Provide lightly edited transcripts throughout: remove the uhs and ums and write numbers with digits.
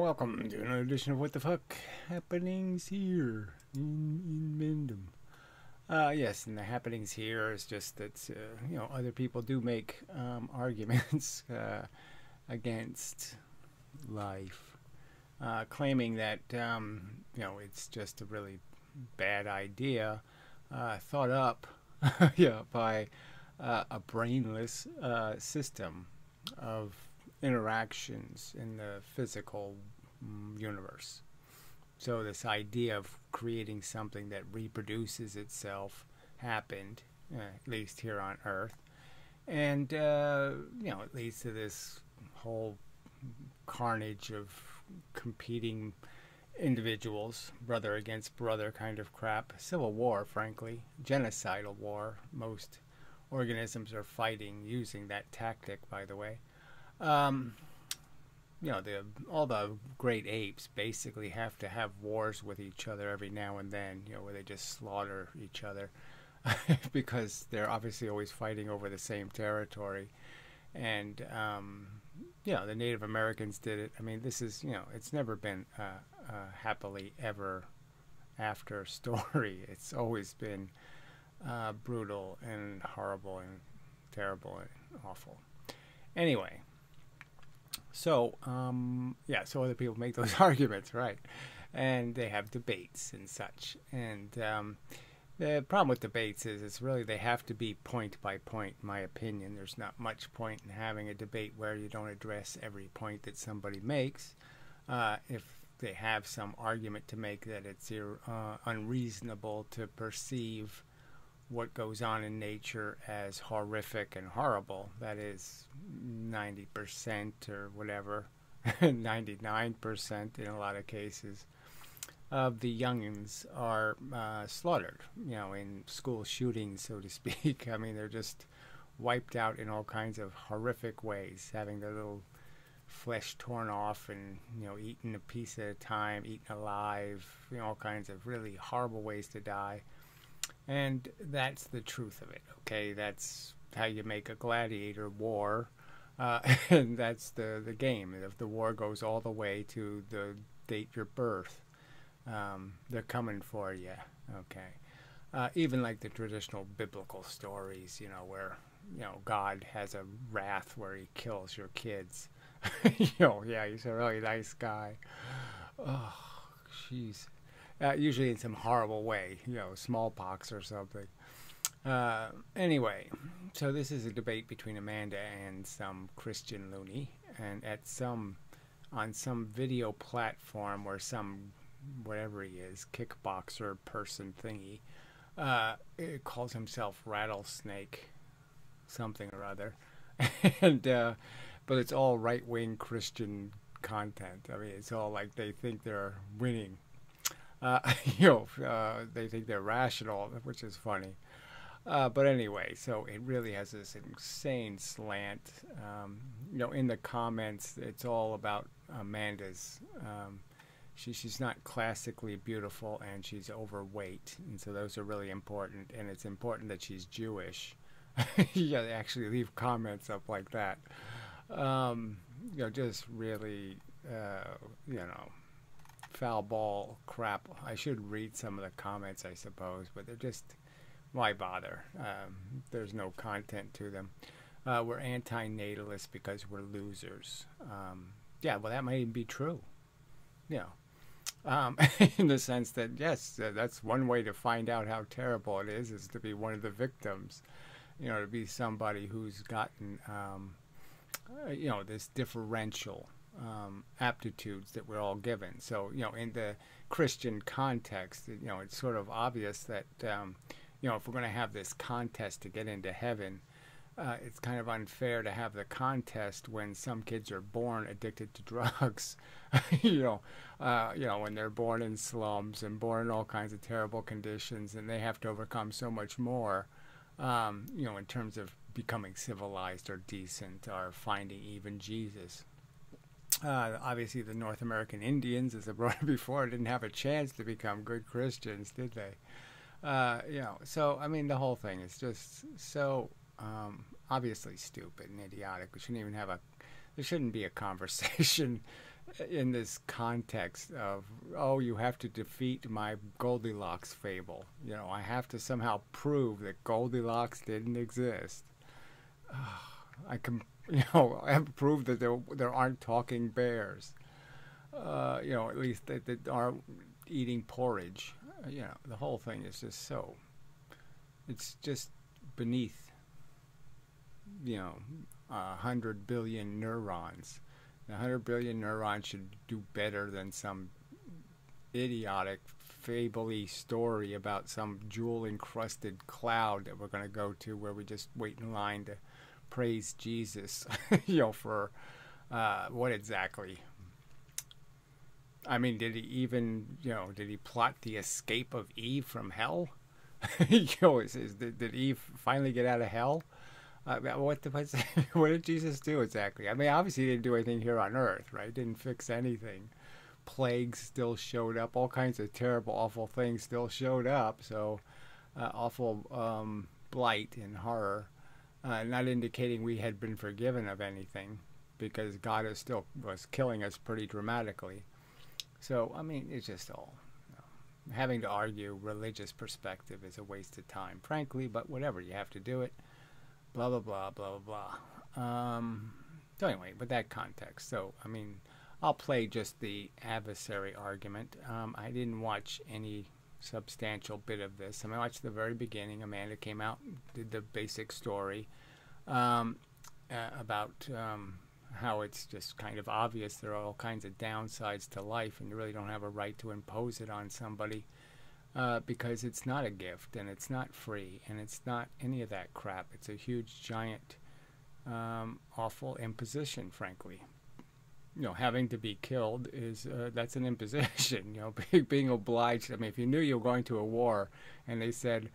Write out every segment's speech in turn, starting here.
welcome to another edition of What the Fuck Happenings here in Inmendham. Yes, and the happenings here is just that, other people do make arguments against life, claiming that, it's just a really bad idea thought up by a brainless system of interactions in the physical universe. So this idea of creating something that reproduces itself happened, at least here on Earth, and it leads to this whole carnage of competing individuals, brother against brother kind of crap. Civil war, frankly, genocidal war. Most organisms are fighting using that tactic, by the way. All the great apes basically have to have wars with each other every now and then, where they just slaughter each other because they're obviously always fighting over the same territory. And, the Native Americans did it. I mean, this is, it's never been a happily ever after story. It's always been brutal and horrible and terrible and awful. Anyway. So, so other people make those arguments, right? And they have debates and such. And the problem with debates is it's really they have to be point by point, in my opinion. There's not much point in having a debate where you don't address every point that somebody makes. If they have some argument to make that it's unreasonable to perceive what goes on in nature as horrific and horrible, that is 90% or whatever, 99% in a lot of cases, of the youngins are slaughtered, in school shootings, so to speak. I mean, they're just wiped out in all kinds of horrific ways, having their little flesh torn off and, eaten a piece at a time, eaten alive, all kinds of really horrible ways to die. And that's the truth of it, okay? That's how you make a gladiator war, and that's the game. If the war goes all the way to the date your birth, they're coming for you, okay? Even like the traditional biblical stories, where, God has a wrath where he kills your kids. He's a really nice guy. Oh, jeez. Usually in some horrible way, smallpox or something. Anyway, so this is a debate between Amanda and some Christian loony, and on some video platform where some, whatever he is, kickboxer person thingy, it calls himself Rattlesnake, something or other, and but it's all right-wing Christian content. I mean, it's all like they think they're winning. They think they're rational, which is funny. But anyway, so it really has this insane slant. In the comments, it's all about Amanda's. She's not classically beautiful, and she's overweight, and so those are really important. And it's important that she's Jewish. They actually leave comments up like that. Just really, foul ball crap. I should read some of the comments, I suppose, but they're just, why bother? There's no content to them. We're anti-natalist because we're losers. Well, that might even be true. In the sense that, yes, that's one way to find out how terrible it is to be one of the victims. To be somebody who's gotten, this differential aptitudes that we're all given. So, in the Christian context, it's sort of obvious that, if we're going to have this contest to get into heaven, it's kind of unfair to have the contest when some kids are born addicted to drugs, when they're born in slums and born in all kinds of terrible conditions, and they have to overcome so much more, in terms of becoming civilized or decent or finding even Jesus. Obviously, the North American Indians, as I brought up before, didn't have a chance to become good Christians, did they? So, I mean, the whole thing is just so obviously stupid and idiotic. We shouldn't even have there shouldn't be a conversation in this context of, oh, you have to defeat my Goldilocks fable. You know, I have to somehow prove that Goldilocks didn't exist. I can, I have proved that there aren't talking bears. At least that aren't eating porridge. The whole thing is just so. It's just beneath, 100 billion neurons. 100 billion neurons should do better than some idiotic, fable-y story about some jewel-encrusted cloud that we're going to go to where we just wait in line to praise Jesus, for what exactly? I mean, did he plot the escape of Eve from hell? Did Eve finally get out of hell? What did Jesus do exactly? I mean, obviously he didn't do anything here on earth, right? Didn't fix anything. Plagues still showed up. All kinds of terrible, awful things still showed up. So, awful blight and horror. Not indicating we had been forgiven of anything, because God was killing us pretty dramatically. So, I mean, it's just all. Having to argue religious perspective is a waste of time, frankly, but whatever, you have to do it. Blah, blah, blah, blah, blah, blah. So anyway, with that context, so, I mean, I'll play just the adversary argument. I didn't watch any substantial bit of this. I watched the very beginning. Amanda came out, did the basic story about how it's just kind of obvious there are all kinds of downsides to life, and you really don't have a right to impose it on somebody because it's not a gift, and it's not free, and it's not any of that crap. It's a huge, giant, awful imposition, frankly. Having to be killed is, that's an imposition, being obliged. I mean, if you knew you were going to a war and they said,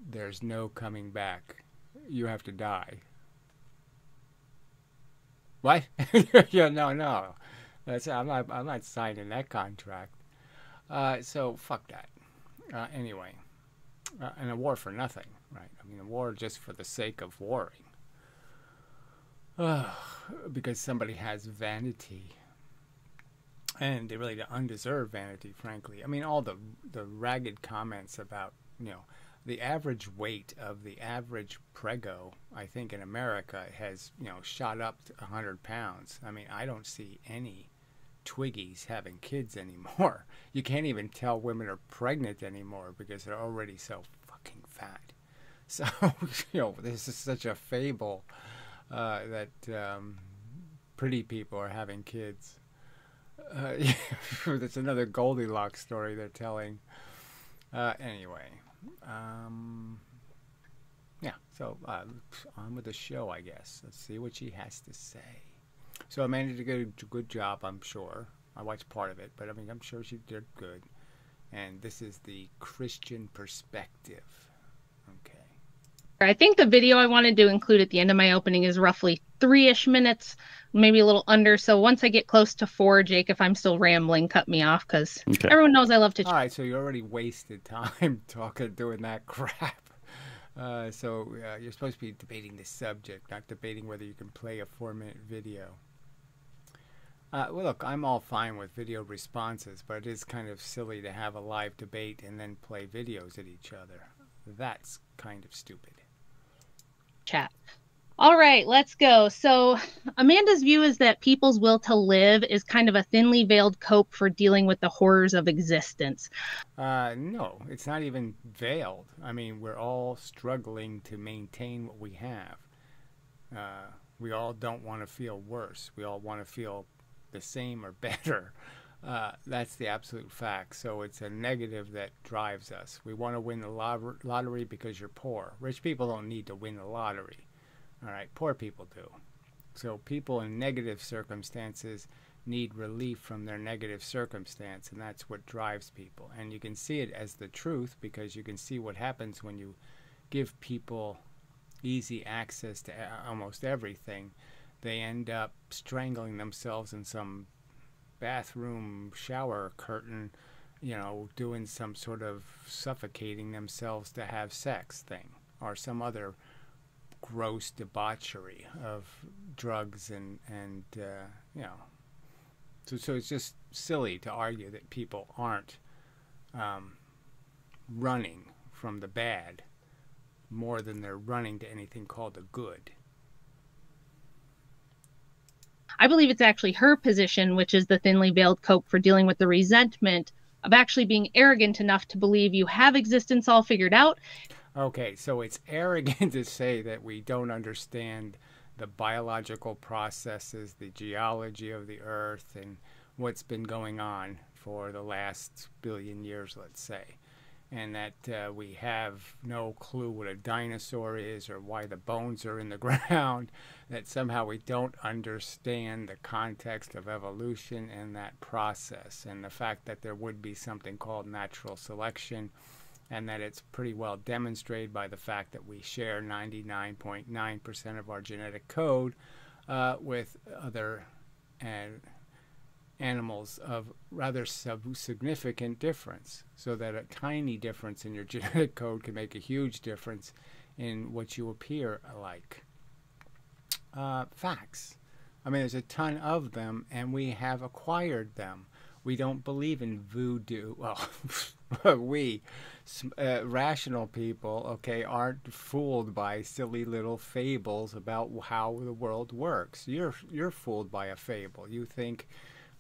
there's no coming back, you have to die. What? Yeah, no. I'm not signing that contract. So fuck that. Anyway, and a war for nothing, right? I mean, a war just for the sake of warring. Because somebody has vanity, and they really undeserved vanity, frankly. I mean, all the ragged comments about, the average weight of the average prego, I think, in America has, shot up to 100 pounds. I mean, I don't see any Twiggies having kids anymore. You can't even tell women are pregnant anymore because they're already so fucking fat. So, this is such a fable. That pretty people are having kids. That's another Goldilocks story they're telling. Anyway, so on with the show, I guess. Let's see what she has to say. So Amanda did a good job, I'm sure. I watched part of it, but I mean, I'm sure she did good. And this is the Christian perspective. Okay. I think the video I wanted to include at the end of my opening is roughly 3-ish minutes, maybe a little under. So once I get close to 4, Jake, if I'm still rambling, cut me off, because everyone knows I love to. All right, so you already wasted time doing that crap. So you're supposed to be debating the subject, not debating whether you can play a 4-minute video. Well, look, I'm all fine with video responses, but it is kind of silly to have a live debate and then play videos at each other. That's kind of stupid. Chat. All right, let's go. So Amanda's view is that people's will to live is kind of a thinly veiled cope for dealing with the horrors of existence. No, it's not even veiled. I mean, we're all struggling to maintain what we have. We all don't want to feel worse. We all want to feel the same or better. That's the absolute fact. So it's a negative that drives us. We want to win the lottery because you're poor. Rich people don't need to win the lottery. All right, poor people do. So people in negative circumstances need relief from their negative circumstance, and that's what drives people. And you can see it as the truth because you can see what happens when you give people easy access to almost everything. They end up strangling themselves in some bathroom shower curtain, doing some sort of suffocating themselves to have sex thing, or some other gross debauchery of drugs and So it's just silly to argue that people aren't running from the bad more than they're running to anything called the good. I believe it's actually her position, which is the thinly veiled cope for dealing with the resentment of actually being arrogant enough to believe you have existence all figured out. Okay, so it's arrogant to say that we don't understand the biological processes, the geology of the earth, and what's been going on for the last billion years, let's say. And that we have no clue what a dinosaur is or why the bones are in the ground, that somehow we don't understand the context of evolution and that process, and the fact that there would be something called natural selection, and that it's pretty well demonstrated by the fact that we share 99.9% of our genetic code with other animals of rather significant difference, so that a tiny difference in your genetic code can make a huge difference in what you appear like. Facts. I mean, there's a ton of them, and we have acquired them. We don't believe in voodoo. Well, we, rational people, okay, aren't fooled by silly little fables about how the world works. You're fooled by a fable. You think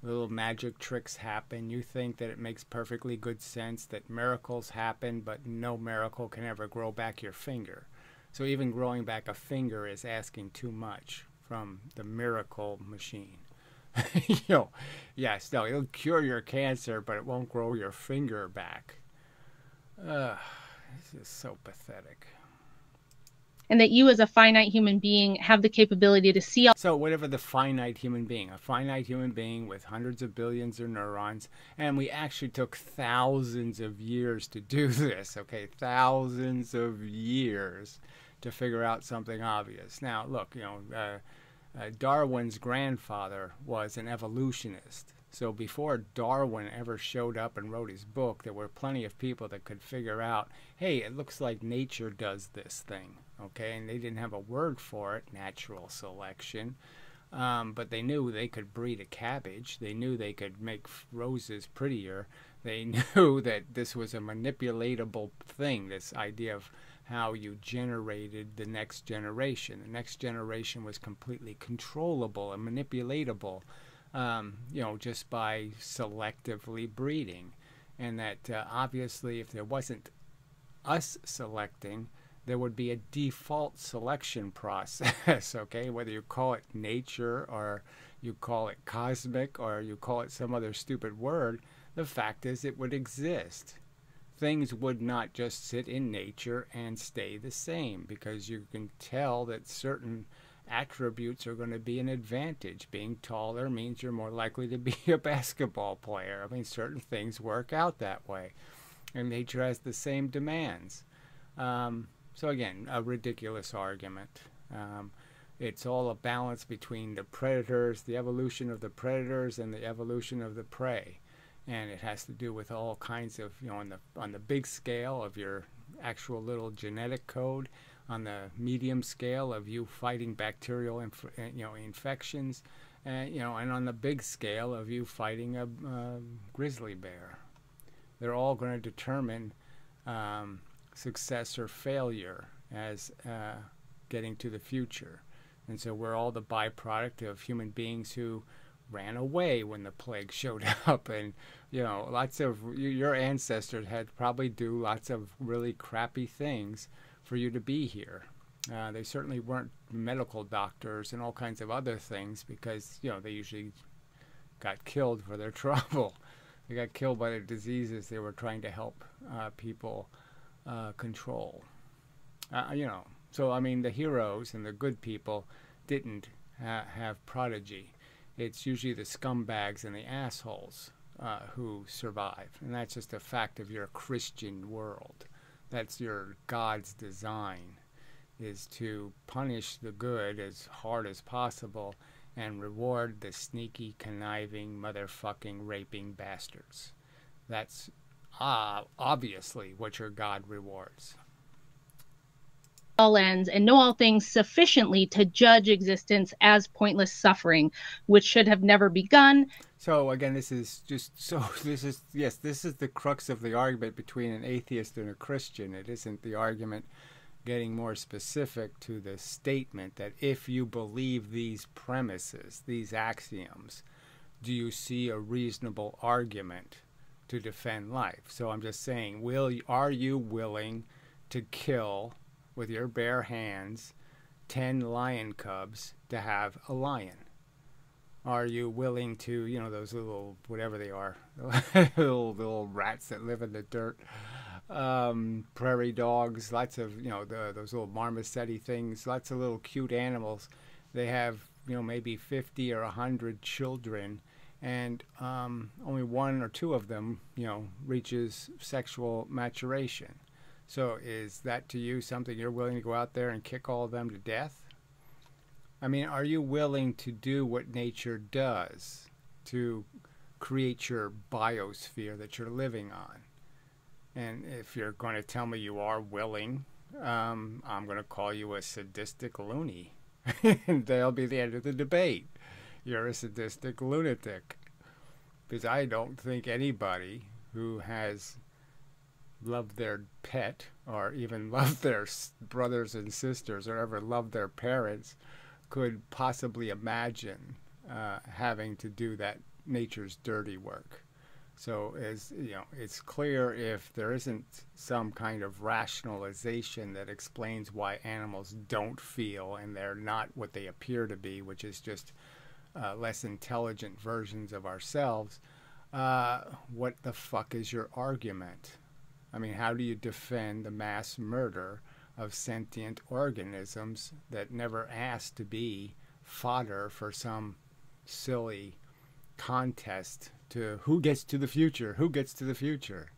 little magic tricks happen. You think that it makes perfectly good sense that miracles happen, but no miracle can ever grow back your finger. So even growing back a finger is asking too much from the miracle machine. Yes, no, it'll cure your cancer, but it won't grow your finger back. This is so pathetic. And that you as a finite human being have the capability to see all. So whatever the finite human being, a finite human being with hundreds of billions of neurons, and we actually took thousands of years to do this, okay? Thousands of years to figure out something obvious. Now, look, Darwin's grandfather was an evolutionist. So before Darwin ever showed up and wrote his book, there were plenty of people that could figure out, hey, it looks like nature does this thing, okay? And they didn't have a word for it, natural selection, but they knew they could breed a cabbage. They knew they could make roses prettier. They knew that this was a manipulatable thing, this idea of how you generated the next generation. The next generation was completely controllable and manipulatable, just by selectively breeding. And that obviously if there wasn't us selecting, there would be a default selection process, okay? Whether you call it nature or you call it cosmic or you call it some other stupid word, the fact is it would exist. Things would not just sit in nature and stay the same, because you can tell that certain attributes are going to be an advantage. Being taller means you're more likely to be a basketball player. I mean, certain things work out that way, and nature has the same demands. So again, a ridiculous argument. It's all a balance between the predators, the evolution of the predators, and the evolution of the prey. And it has to do with all kinds of, on the big scale of your actual little genetic code, on the medium scale of you fighting bacterial infections, and on the big scale of you fighting a grizzly bear. They're all going to determine success or failure as getting to the future. And so we're all the byproduct of human beings who ran away when the plague showed up, and lots of your ancestors had to probably do lots of really crappy things for you to be here. They certainly weren't medical doctors and all kinds of other things, because they usually got killed for their trouble. They got killed by the diseases they were trying to help people control. So I mean, the heroes and the good people didn't have prodigy. It's usually the scumbags and the assholes who survive. And that's just a fact of your Christian world. That's your God's design, is to punish the good as hard as possible and reward the sneaky, conniving, motherfucking, raping bastards. That's obviously what your God rewards. all ends and know all things sufficiently to judge existence as pointless suffering, which should have never begun. So again, this is just so. This is yes. This is the crux of the argument between an atheist and a Christian. It isn't the argument getting more specific to the statement that if you believe these premises, these axioms, do you see a reasonable argument to defend life? So I'm just saying, are you willing to kill with your bare hands 10 lion cubs to have a lion? Are you willing to, you know, those little, whatever they are, little rats that live in the dirt, prairie dogs, lots of, you know, those little marmoset things, lots of little cute animals. They have, you know, maybe 50 or 100 children, and only one or two of them, you know, reaches sexual maturation. So is that to you something you're willing to go out there and kick all of them to death? I mean, are you willing to do what nature does to create your biosphere that you're living on? And if you're going to tell me you are willing, I'm going to call you a sadistic loony. And that'll be the end of the debate. You're a sadistic lunatic. Because I don't think anybody who has loved their pet or even loved their brothers and sisters or ever loved their parents could possibly imagine having to do that nature's dirty work. So, as you know, it's clear if there isn't some kind of rationalization that explains why animals don't feel and they're not what they appear to be, which is just less intelligent versions of ourselves, what the fuck is your argument? I mean, how do you defend the mass murder of sentient organisms that never asked to be fodder for some silly contest to who gets to the future? Who gets to the future?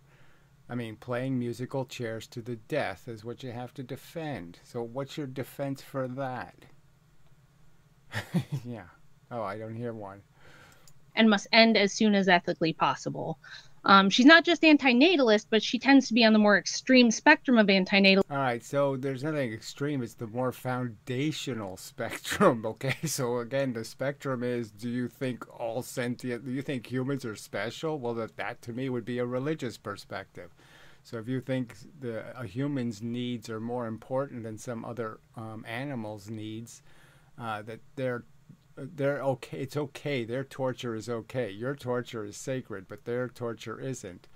I mean, playing musical chairs to the death is what you have to defend. So what's your defense for that? Yeah. Oh, I don't hear one. And must end as soon as ethically possible. She's not just antinatalist, but she tends to be on the more extreme spectrum of antinatalism. All right, so there's nothing extreme. It's the more foundational spectrum, okay? So again, the spectrum is, do you think all sentient, do you think humans are special? Well, that to me would be a religious perspective. So if you think a human's needs are more important than some other animal's needs, that they're okay. It's okay. Their torture is okay. Your torture is sacred, but their torture isn't.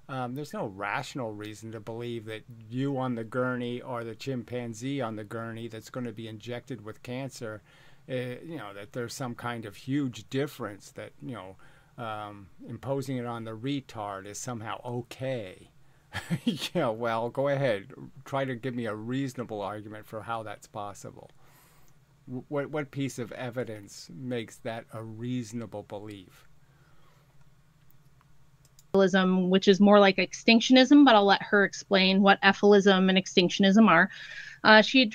There's no rational reason to believe that you on the gurney or the chimpanzee on the gurney that's going to be injected with cancer, you know, that there's some kind of huge difference that, you know, imposing it on the retard is somehow okay. Yeah, well, go ahead. Try to give me a reasonable argument for how that's possible. What piece of evidence makes that a reasonable belief? Which is more like extinctionism, but I'll let her explain what ephilism and extinctionism are. She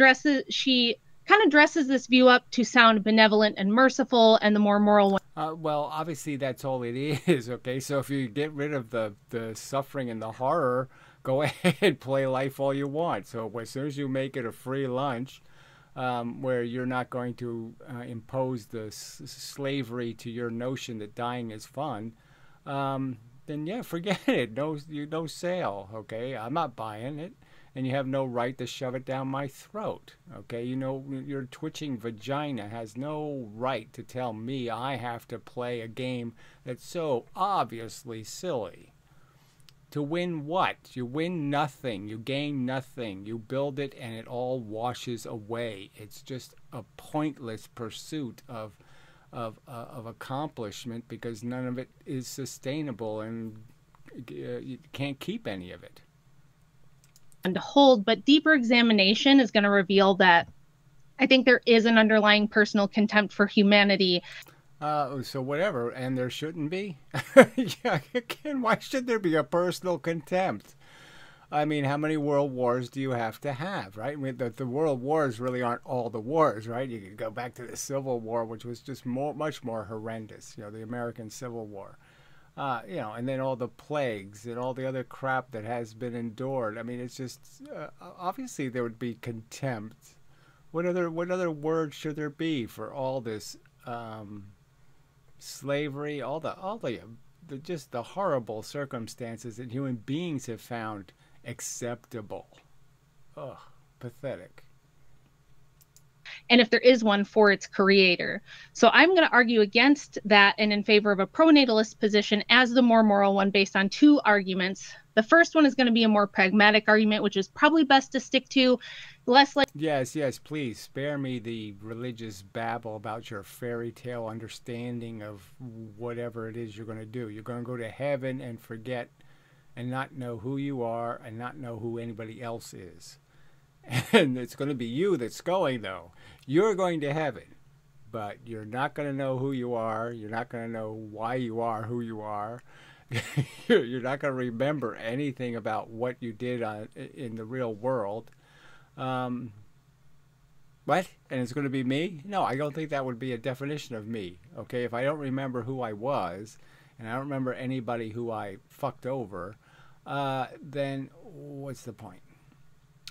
kind of dresses this view up to sound benevolent and merciful, and the more moral one. Well, obviously that's all it is, okay? So if you get rid of the suffering and the horror, go ahead, play life all you want. So as soon as you make it a free lunch, where you're not going to impose the slavery to your notion that dying is fun, then yeah, forget it. No sale, okay? I'm not buying it, and you have no right to shove it down my throat, okay? You know, your twitching vagina has no right to tell me I have to play a game that's so obviously silly. To win what? You win nothing. You gain nothing. You build it and it all washes away. It's just a pointless pursuit of accomplishment because none of it is sustainable and you can't keep any of it. And to hold, but deeper examination is going to reveal that I think there is an underlying personal contempt for humanity. So whatever, and there shouldn't be. Yeah, again, why should there be a personal contempt? I mean, how many world wars do you have to have, right? I mean, the world wars really aren't all the wars, right? You could go back to the Civil War, which was just much more horrendous. You know, the American Civil War. And then all the plagues and all the other crap that has been endured. I mean, it's just obviously there would be contempt. What other word should there be for all this slavery, all the just the horrible circumstances that human beings have found acceptable? Ugh, pathetic. And if there is one, for its creator. So I'm going to argue against that and in favor of a pronatalist position as the more moral one based on two arguments. The first one is going to be a more pragmatic argument, which is probably best to stick to. Less like Yes, please spare me the religious babble about your fairy tale understanding of whatever it is you're going to do. You're going to go to heaven and forget and not know who you are and not know who anybody else is. And it's going to be you that's going, though. You're going to heaven, but you're not going to know who you are. You're not going to know why you are who you are. You're not going to remember anything about what you did in the real world. What? And it's going to be me? No, I don't think that would be a definition of me. Okay, if I don't remember who I was, and I don't remember anybody who I fucked over, then what's the point?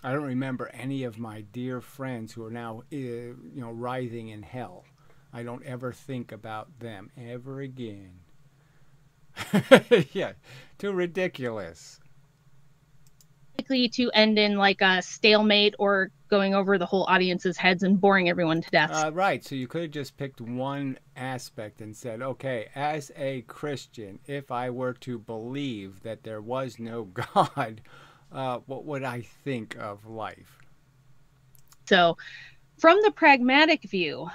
I don't remember any of my dear friends who are now, writhing in hell. I don't ever think about them ever again. Yeah, too ridiculous. likely to end in like a stalemate or going over the whole audience's heads and boring everyone to death. Right, so you could have just picked one aspect and said, okay, as a Christian, if I were to believe that there was no God, what would I think of life? So from the pragmatic view,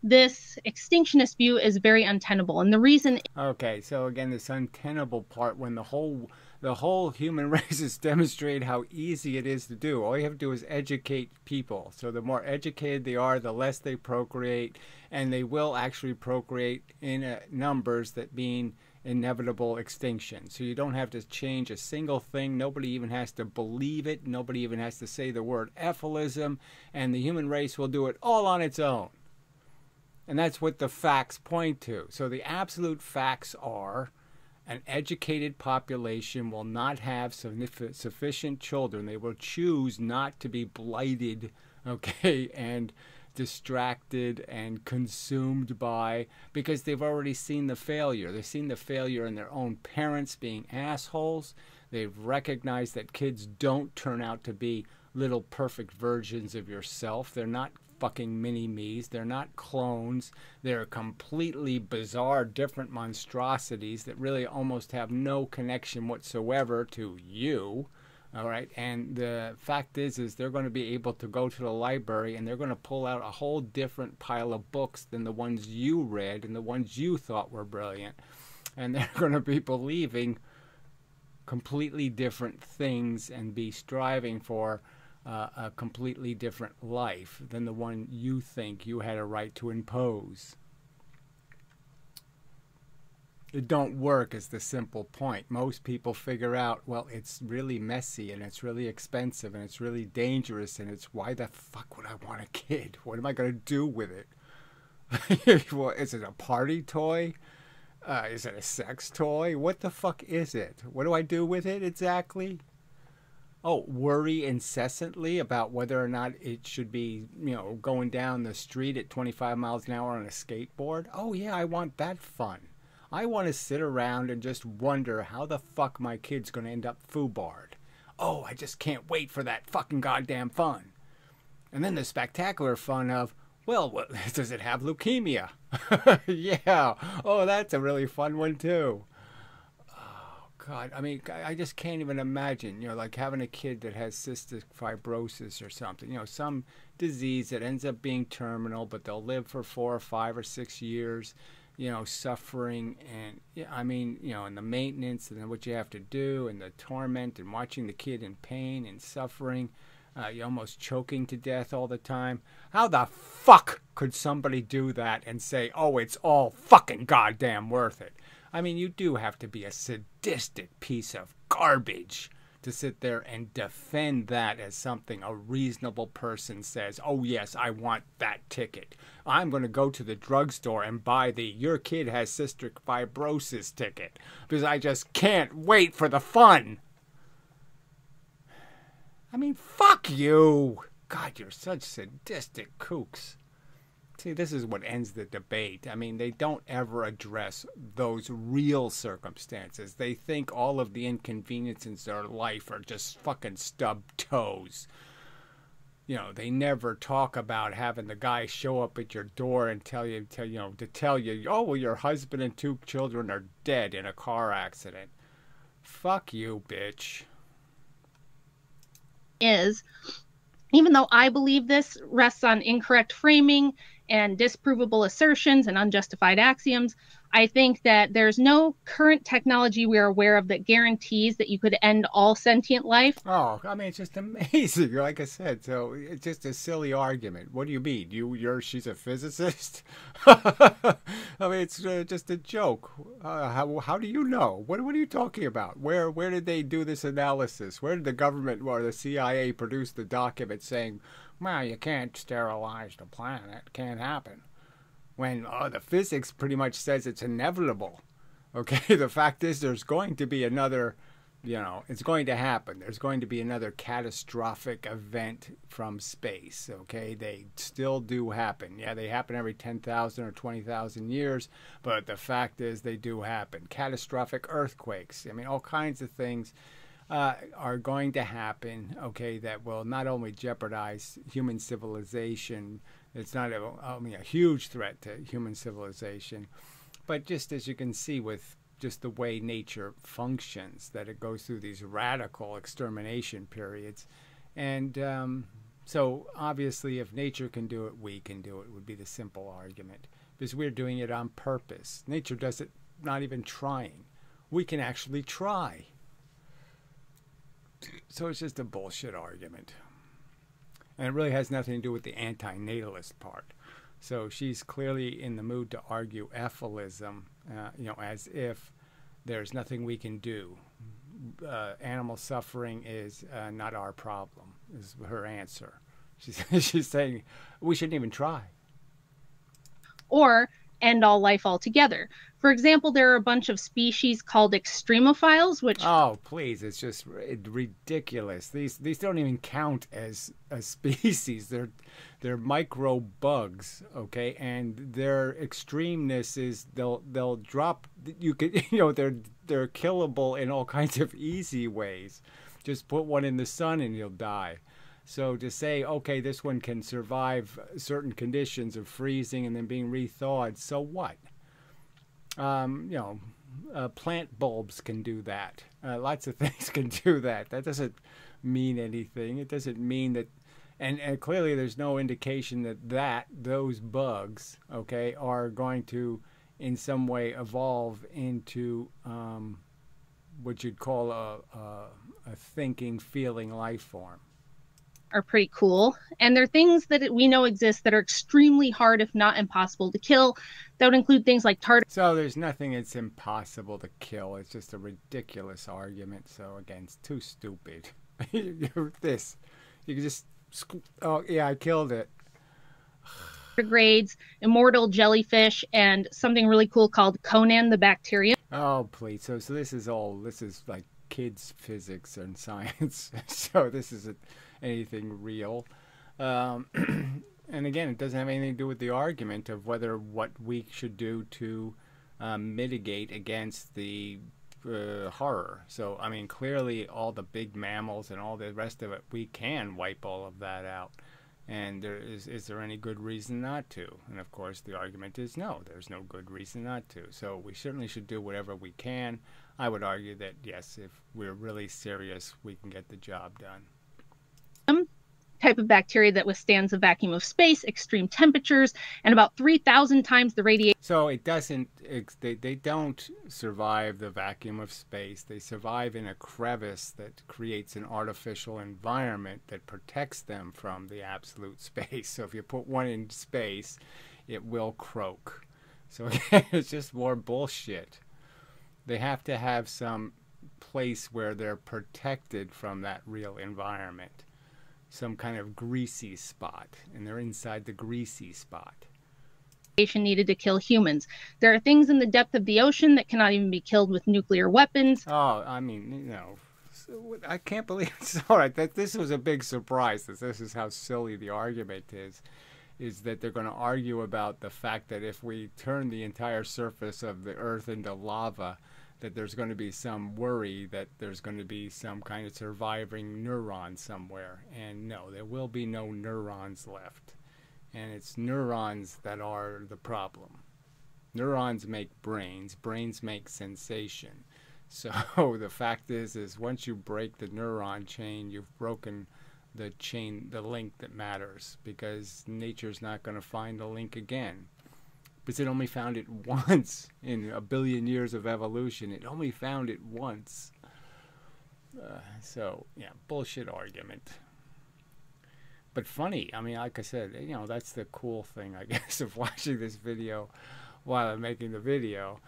this extinctionist view is very untenable. And the reason... Okay, so again, this untenable part, when the whole human race has demonstrated how easy it is to do. All you have to do is educate people. So the more educated they are, the less they procreate, and they will actually procreate in numbers that mean inevitable extinction. So you don't have to change a single thing. Nobody even has to believe it. Nobody even has to say the word ephilism, and the human race will do it all on its own. And that's what the facts point to. So the absolute facts are an educated population will not have sufficient children. They will choose not to be blighted, okay, and distracted and consumed by, because they've already seen the failure. They've seen the failure in their own parents being assholes. They've recognized that kids don't turn out to be little perfect versions of yourself. They're not fucking mini-me's. They're not clones. They're completely bizarre, different monstrosities that really almost have no connection whatsoever to you. All right, and the fact is they're going to be able to go to the library and they're going to pull out a whole different pile of books than the ones you read and the ones you thought were brilliant. And they're going to be believing completely different things and be striving for a completely different life than the one you think you had a right to impose. It don't work is the simple point. Most people figure out, well, it's really messy and it's really expensive and it's really dangerous and it's why the fuck would I want a kid? What am I going to do with it? Well, is it a party toy? Is it a sex toy? What the fuck is it? What do I do with it exactly? Oh, worry incessantly about whether or not it should be, going down the street at 25 miles an hour on a skateboard. Oh, yeah, I want that fun. I want to sit around and just wonder how the fuck my kid's going to end up foobarred. Oh, I just can't wait for that fucking goddamn fun. And then the spectacular fun of, well, does it have leukemia? Yeah. Oh, that's a really fun one, too. God, I mean, I just can't even imagine, like having a kid that has cystic fibrosis or something, some disease that ends up being terminal, but they'll live for 4 or 5 or 6 years, suffering and, and the maintenance and then what you have to do and the torment and watching the kid in pain and suffering, you're almost choking to death all the time. How the fuck could somebody do that and say, oh, it's all fucking goddamn worth it? I mean, you do have to be a sadistic piece of garbage to sit there and defend that as something a reasonable person says, oh yes, I want that ticket. I'm going to go to the drugstore and buy the your kid has cystic fibrosis ticket because I just can't wait for the fun. I mean, fuck you. God, you're such sadistic kooks. See, this is what ends the debate. I mean, they don't ever address those real circumstances. They think all of the inconveniences of their life are just fucking stub toes. You know, they never talk about having the guy show up at your door and tell you, oh, well, your husband and 2 children are dead in a car accident. Fuck you, bitch. Even though I believe this rests on incorrect framing and disprovable assertions and unjustified axioms, I think that there's no current technology we are aware of that guarantees that you could end all sentient life. Oh, I mean, it's just amazing. Like I said, so it's just a silly argument. What do you mean? She's a physicist? I mean, it's just a joke. How do you know? What are you talking about? Where did they do this analysis? Where did the government or the CIA produce the document saying, well, you can't sterilize the planet. Can't happen. When the physics pretty much says it's inevitable. Okay, the fact is there's going to be another, it's going to happen. There's going to be another catastrophic event from space. Okay, they still do happen. Yeah, they happen every 10,000 or 20,000 years, but the fact is they do happen. Catastrophic earthquakes. I mean, all kinds of things are going to happen, okay, that will not only jeopardize human civilization, it's not only a huge threat to human civilization, but just as you can see with just the way nature functions, that it goes through these radical extermination periods. And so obviously if nature can do it, we can do it, would be the simple argument. Because we're doing it on purpose. Nature does it not even trying. We can actually try. So it's just a bullshit argument. And it really has nothing to do with the anti-natalist part. So she's clearly in the mood to argue ephilism, as if there's nothing we can do. Animal suffering is not our problem, is her answer. She's saying we shouldn't even try. Or end all life altogether. For example, there are a bunch of species called extremophiles, which... Oh, please, it's just ridiculous. These don't even count as a species. They're micro bugs, okay? And their extremeness is they'll drop... You could, they're killable in all kinds of easy ways. Just put one in the sun and you'll die. So to say, okay, this one can survive certain conditions of freezing and then being rethawed, so what? Plant bulbs can do that. Lots of things can do that. That doesn't mean anything. It doesn't mean that, and clearly there's no indication that those bugs, okay, are going to in some way evolve into what you'd call a thinking, feeling life form. Are pretty cool, and they're things that we know exist that are extremely hard, if not impossible, to kill. That would include things like tartar. So there's nothing that's impossible to kill. It's just a ridiculous argument. So again, it's too stupid. You can just, oh yeah, I killed it. Tardigrades, immortal jellyfish, and something really cool called Conan the bacterium. Oh please, so this is like kids physics and science. So this isn't anything real. And again, it doesn't have anything to do with the argument of what we should do to mitigate against the horror. So, I mean, clearly all the big mammals and all the rest of it, we can wipe all of that out. And is there any good reason not to? And of course, the argument is no, there's no good reason not to. So we certainly should do whatever we can. I would argue that, yes, if we're really serious, we can get the job done. Type of bacteria that withstands the vacuum of space, extreme temperatures, and about 3,000 times the radiation. So it doesn't, they don't survive the vacuum of space. They survive in a crevice that creates an artificial environment that protects them from the absolute space. So if you put one in space, it will croak. So again, it's just more bullshit. They have to have some place where they're protected from that real environment. Some kind of greasy spot, and they're inside the greasy spot. Needed to kill humans. There are things in the depth of the ocean that cannot even be killed with nuclear weapons. Oh, I mean, you know, I can't believe it's all right. That this was a big surprise. That this is how silly the argument is that they're going to argue about the fact that if we turn the entire surface of the Earth into lava, that there's going to be some worry that there's going to be some kind of surviving neuron somewhere. And no, there will be no neurons left. And it's neurons that are the problem. Neurons make brains. Brains make sensation. So the fact is once you break the neuron chain, you've broken the chain, the link that matters, because nature's not going to find the link again. Because it only found it once in a billion years of evolution. It only found it once. So, yeah, bullshit argument. But funny. I mean, like I said, you know, that's the cool thing, I guess, of watching this video while I'm making the video,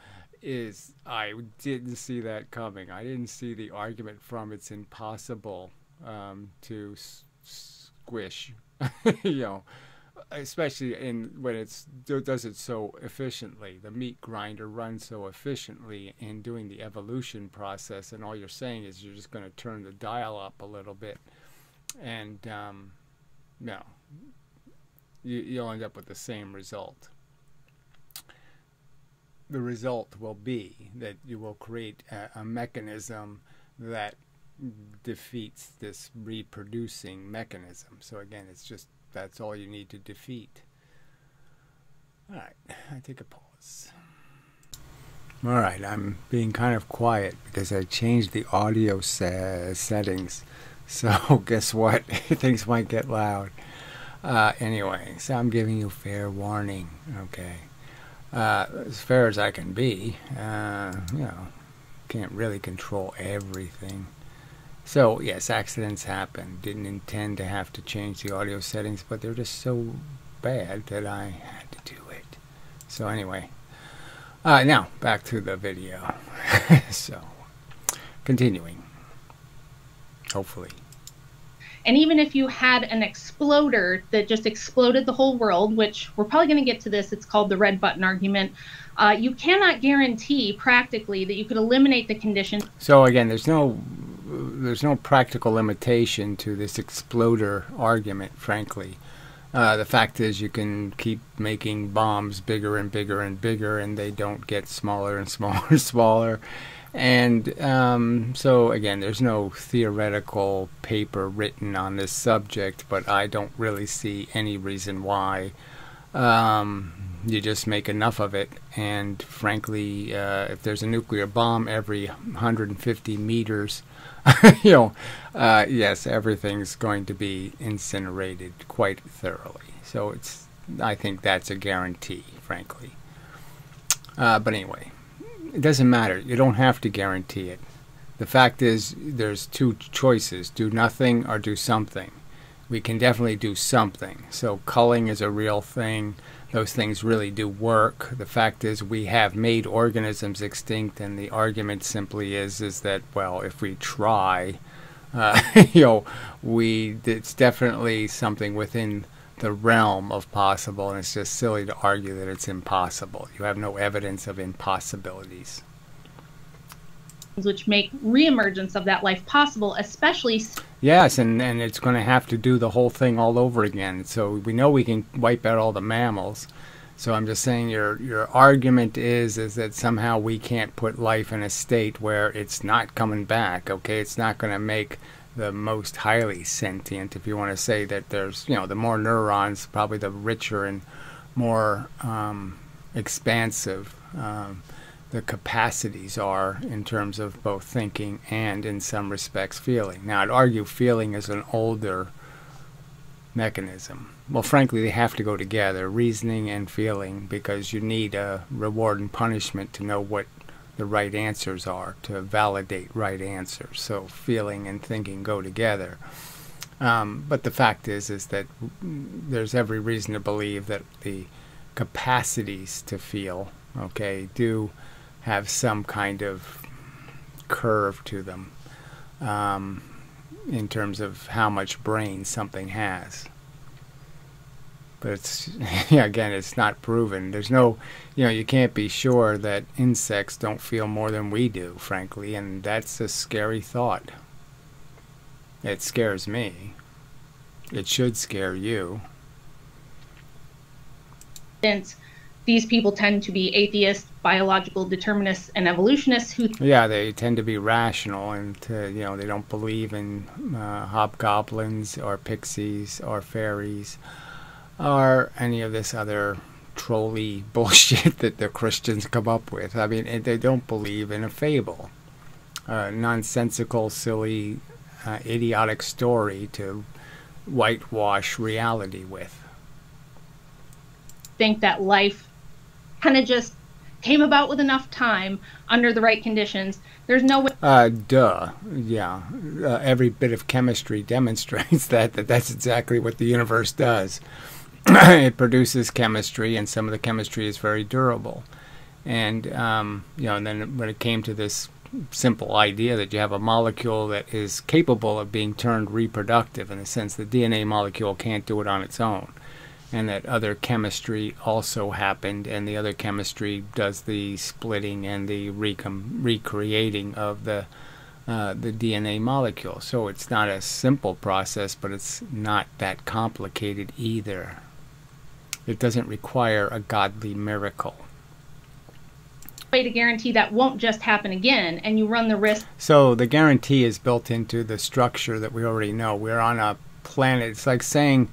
is I didn't see that coming. I didn't see the argument from it's impossible to squish, you know, especially when it does it so efficiently. The meat grinder runs so efficiently in doing the evolution process, and all you're saying is you're just going to turn the dial up a little bit, and no, you'll end up with the same result. The result will be that you will create a mechanism that defeats this reproducing mechanism. So again, it's just, that's all you need to defeat. All right, I take a pause. All right, I'm being kind of quiet because I changed the audio settings. So guess what? Things might get loud. Anyway, so I'm giving you fair warning, okay? As fair as I can be, you know, can't really control everything. So, yes, accidents happen. Didn't intend to have to change the audio settings, but they're just so bad that I had to do it. So anyway, now back to the video. So, continuing. Hopefully. And even if you had an exploder that just exploded the whole world, which we're probably going to get to this, it's called the red button argument, you cannot guarantee practically that you could eliminate the conditions. So again, there's no practical limitation to this exploder argument, frankly. The fact is you can keep making bombs bigger and bigger and bigger, and they don't get smaller and smaller and smaller. And so, again, there's no theoretical paper written on this subject, but I don't really see any reason why. You just make enough of it, and frankly, if there's a nuclear bomb every 150 meters, you know, yes, everything's going to be incinerated quite thoroughly. So I think that's a guarantee, frankly. But anyway. It doesn't matter. You don't have to guarantee it. The fact is, there's two choices. Do nothing or do something. We can definitely do something. So culling is a real thing. Those things really do work. The fact is, we have made organisms extinct, and the argument simply is that, well, if we try, you know, it's definitely something within the realm of possible, and it's just silly to argue that it's impossible. You have no evidence of impossibilities. Which make reemergence of that life possible, especially... Yes, and it's going to have to do the whole thing all over again. So we know we can wipe out all the mammals. So I'm just saying your argument is that somehow we can't put life in a state where it's not coming back, okay? It's not going to make the most highly sentient, if you want to say that there's, you know, the more neurons, probably the richer and more expansive the capacities are in terms of both thinking and, in some respects, feeling. Now, I'd argue feeling is an older mechanism. Well, frankly, they have to go together, reasoning and feeling, because you need a reward and punishment to know what the right answers are, to validate right answers. So feeling and thinking go together. But the fact is that there's every reason to believe that the capacities to feel, okay, do have some kind of curve to them in terms of how much brain something has. But it's, yeah, again, it's not proven. There's no, you can't be sure that insects don't feel more than we do, frankly, and that's a scary thought. It scares me. It should scare you. Since these people tend to be atheists, biological determinists, and evolutionists who... Yeah, they tend to be rational, and they don't believe in hobgoblins or pixies or fairies or any of this other trolly bullshit that the Christians come up with. I mean, they don't believe in a fable, a nonsensical, silly, idiotic story to whitewash reality with. Think that life kind of just came about with enough time under the right conditions. There's no way. Yeah. Every bit of chemistry demonstrates that's exactly what the universe does. It produces chemistry, and some of the chemistry is very durable. And and then when it came to this simple idea that you have a molecule that is capable of being turned reproductive, in the sense the DNA molecule can't do it on its own, and that other chemistry also happened, and the other chemistry does the splitting and the recreating of the DNA molecule. So it's not a simple process, but it's not that complicated either. It doesn't require a godly miracle. Way to guarantee that won't just happen again, and you run the risk. So the guarantee is built into the structure that we already know. We're on a planet. It's like saying,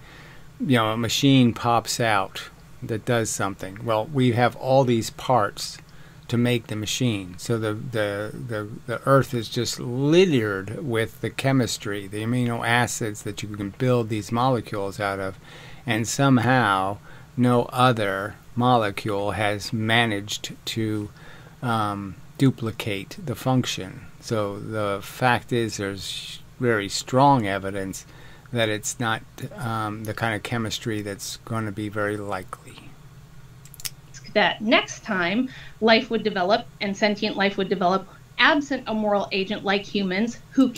a machine pops out that does something. Well, we have all these parts to make the machine. So the Earth is just littered with the chemistry, the amino acids that you can build these molecules out of, and somehow no other molecule has managed to duplicate the function. So the fact is, there's very strong evidence that it's not the kind of chemistry that's going to be very likely. That next time life would develop, and sentient life would develop, absent a moral agent like humans who...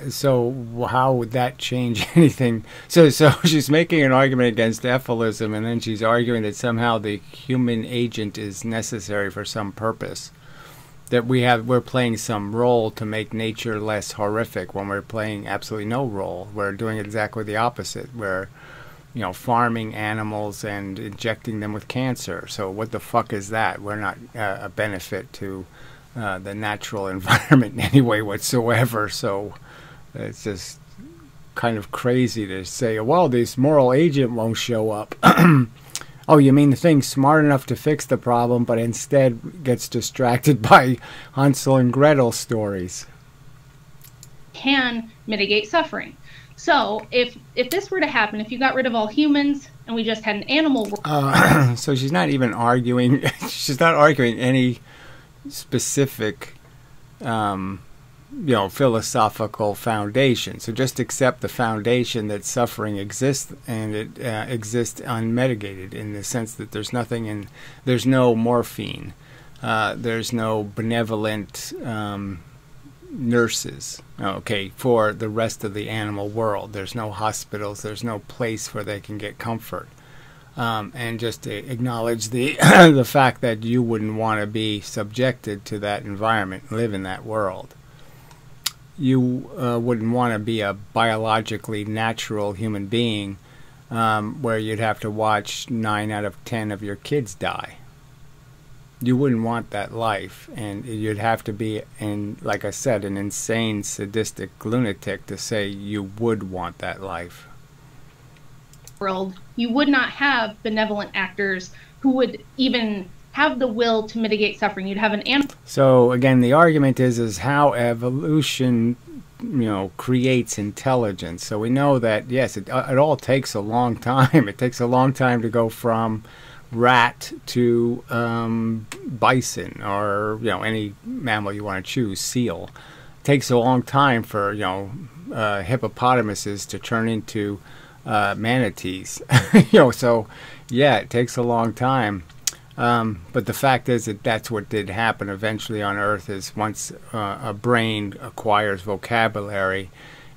So how would that change anything? So she's making an argument against ethylism, and then she's arguing that somehow the human agent is necessary for some purpose. That we're playing some role to make nature less horrific, when we're playing absolutely no role. We're doing exactly the opposite. We're, farming animals and injecting them with cancer. So what the fuck is that? We're not a benefit to the natural environment in any way whatsoever. So it's just kind of crazy to say, well, this moral agent won't show up. Oh, you mean the thing's smart enough to fix the problem, but instead gets distracted by Hansel and Gretel stories? Can mitigate suffering. So if this were to happen, if you got rid of all humans and we just had an animal... So she's not even arguing, she's not arguing any specific, philosophical foundation. So just accept the foundation that suffering exists, and it exists unmitigated, in the sense that there's no morphine, there's no benevolent nurses, for the rest of the animal world. There's no hospitals, there's no place where they can get comfort. And just to acknowledge the the fact that you wouldn't want to be subjected to that environment, live in that world. You wouldn't want to be a biologically natural human being where you'd have to watch 9 out of 10 of your kids die. You wouldn't want that life, and you'd have to be, like I said, an insane, sadistic lunatic to say you would want that life. World, you would not have benevolent actors who would even have the will to mitigate suffering. You'd have an animal. So again, the argument is how evolution, creates intelligence. So we know that, yes, it all takes a long time. It takes a long time to go from rat to bison, or any mammal you want to choose, seal. It takes a long time for hippopotamuses to turn into manatees. So yeah, it takes a long time. But the fact is that that's what did happen eventually on Earth. Is once a brain acquires vocabulary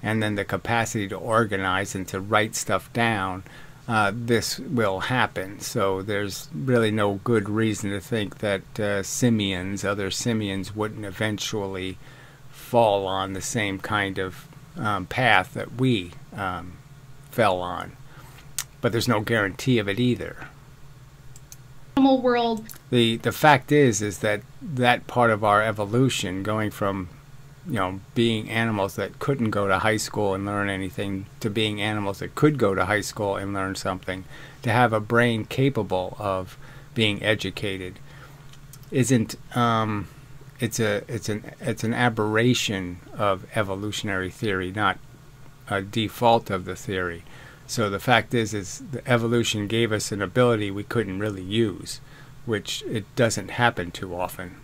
and then the capacity to organize and to write stuff down, this will happen. So there's really no good reason to think that other simians, wouldn't eventually fall on the same kind of path that we fell on. But there's no guarantee of it either. Animal world. The fact is that that part of our evolution, going from being animals that couldn't go to high school and learn anything to being animals that could go to high school and learn something, to have a brain capable of being educated, isn't it's an aberration of evolutionary theory, not a default of the theory. So the fact is the evolution gave us an ability we couldn't really use, which it doesn't happen too often.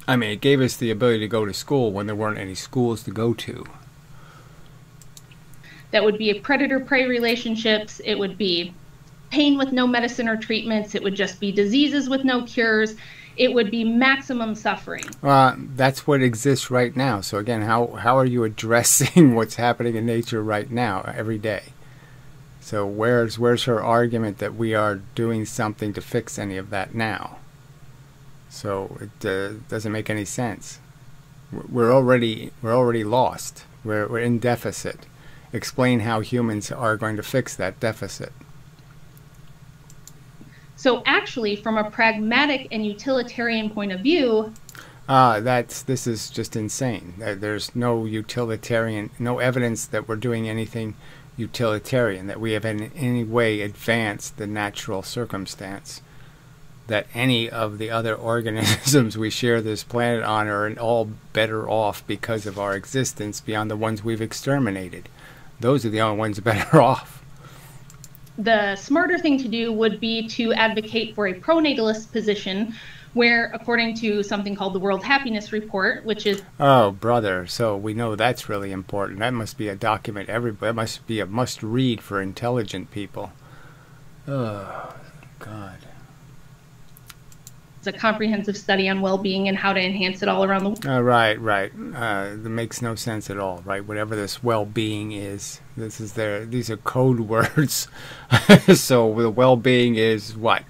I mean, it gave us the ability to go to school when there weren't any schools to go to. That would be predator-prey relationships. It would be pain with no medicine or treatments. It would just be diseases with no cures. It would be maximum suffering. That's what exists right now. So again, how are you addressing what's happening in nature right now, every day? So where's her argument that we are doing something to fix any of that now? So it doesn't make any sense. We're already lost. We're in deficit. Explain how humans are going to fix that deficit. So actually, from a pragmatic and utilitarian point of view, this is just insane. There's no evidence that we're doing anything utilitarian, that we have in any way advanced the natural circumstance, that any of the other organisms we share this planet on are all better off because of our existence beyond the ones we've exterminated. Those are the only ones better off. The smarter thing to do would be to advocate for a pronatalist position where, according to something called the World Happiness Report, which is... Oh, brother, so we know that's really important. That must be a document that must be a must-read for intelligent people. Oh, God. It's a comprehensive study on well-being and how to enhance it all around the world. Right. That makes no sense at all, right? Whatever this well-being is, these are code words. So the well-being is what?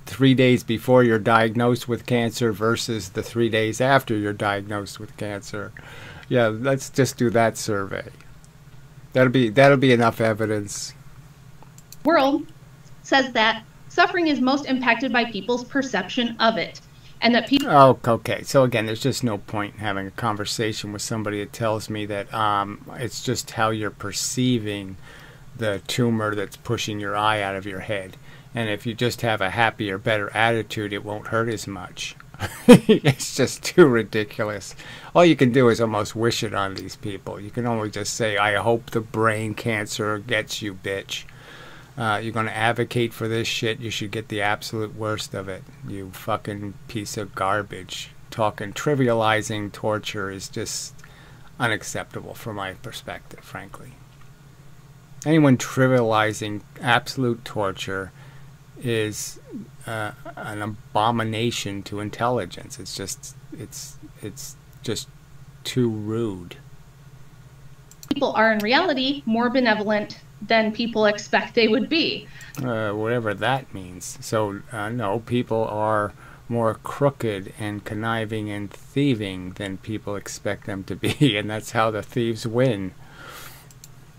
3 days before you're diagnosed with cancer versus the 3 days after you're diagnosed with cancer. Yeah, let's just do that survey. That'll be enough evidence. World says that suffering is most impacted by people's perception of it, and that people... Oh, okay. So again, there's just no point in having a conversation with somebody that tells me that it's just how you're perceiving the tumor that's pushing your eye out of your head. And if you just have a happier, better attitude, it won't hurt as much. It's just too ridiculous. All you can do is almost wish it on these people. You can only just say, I hope the brain cancer gets you, bitch. You're going to advocate for this shit, you should get the absolute worst of it. You fucking piece of garbage. Trivializing torture is just unacceptable from my perspective, frankly. Anyone trivializing absolute torture is an abomination to intelligence. It's just too rude. People are in reality more benevolent than people expect they would be. Whatever that means. So, no, people are more crooked and conniving and thieving than people expect them to be, and that's how the thieves win.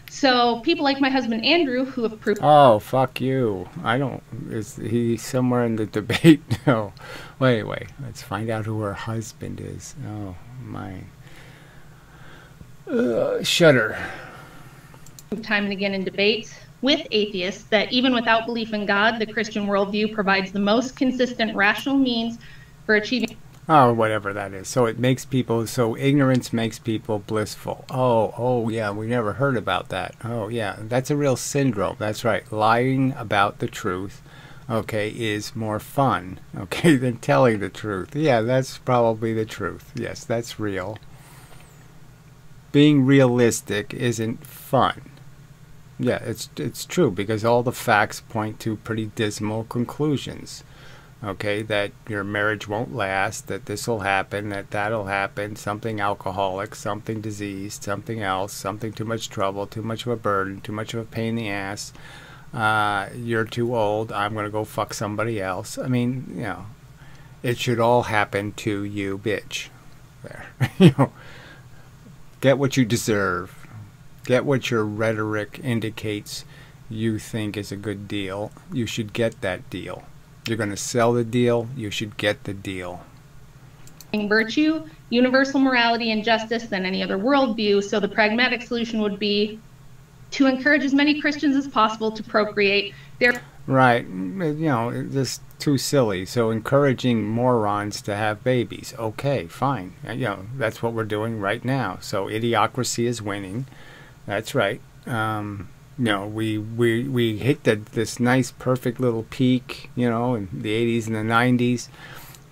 So, people like my husband Andrew, who have proved... Oh, fuck you. Is he somewhere in the debate? No. Wait, let's find out who her husband is. Oh, mine. Shudder. Time and again in debates with atheists that even without belief in God, the Christian worldview provides the most consistent rational means for achieving... Oh, whatever that is. So ignorance makes people blissful. Oh, yeah, we never heard about that. Oh, yeah, that's a real syndrome. That's right. Lying about the truth, okay, is more fun, okay, than telling the truth. Yeah, that's probably the truth. Yes, that's real. Being realistic isn't fun. Yeah, it's true, because all the facts point to pretty dismal conclusions. Okay, that your marriage won't last, that this will happen, that that'll happen, something alcoholic, something diseased, something else, something too much trouble, too much of a burden, too much of a pain in the ass. You're too old. I'm going to go fuck somebody else. I mean, you know, it should all happen to you, bitch. There. You know, get what you deserve. Get what your rhetoric indicates you think is a good deal. You should get that deal. You're going to sell the deal. You should get the deal. Virtue, universal morality, and justice than any other worldview. So the pragmatic solution would be to encourage as many Christians as possible to procreate. Right. You know, just too silly. So encouraging morons to have babies. Okay, fine. You know, that's what we're doing right now. So idiocracy is winning. That's right. You know, we hit this nice, perfect little peak, you know, in the 80s and the 90s.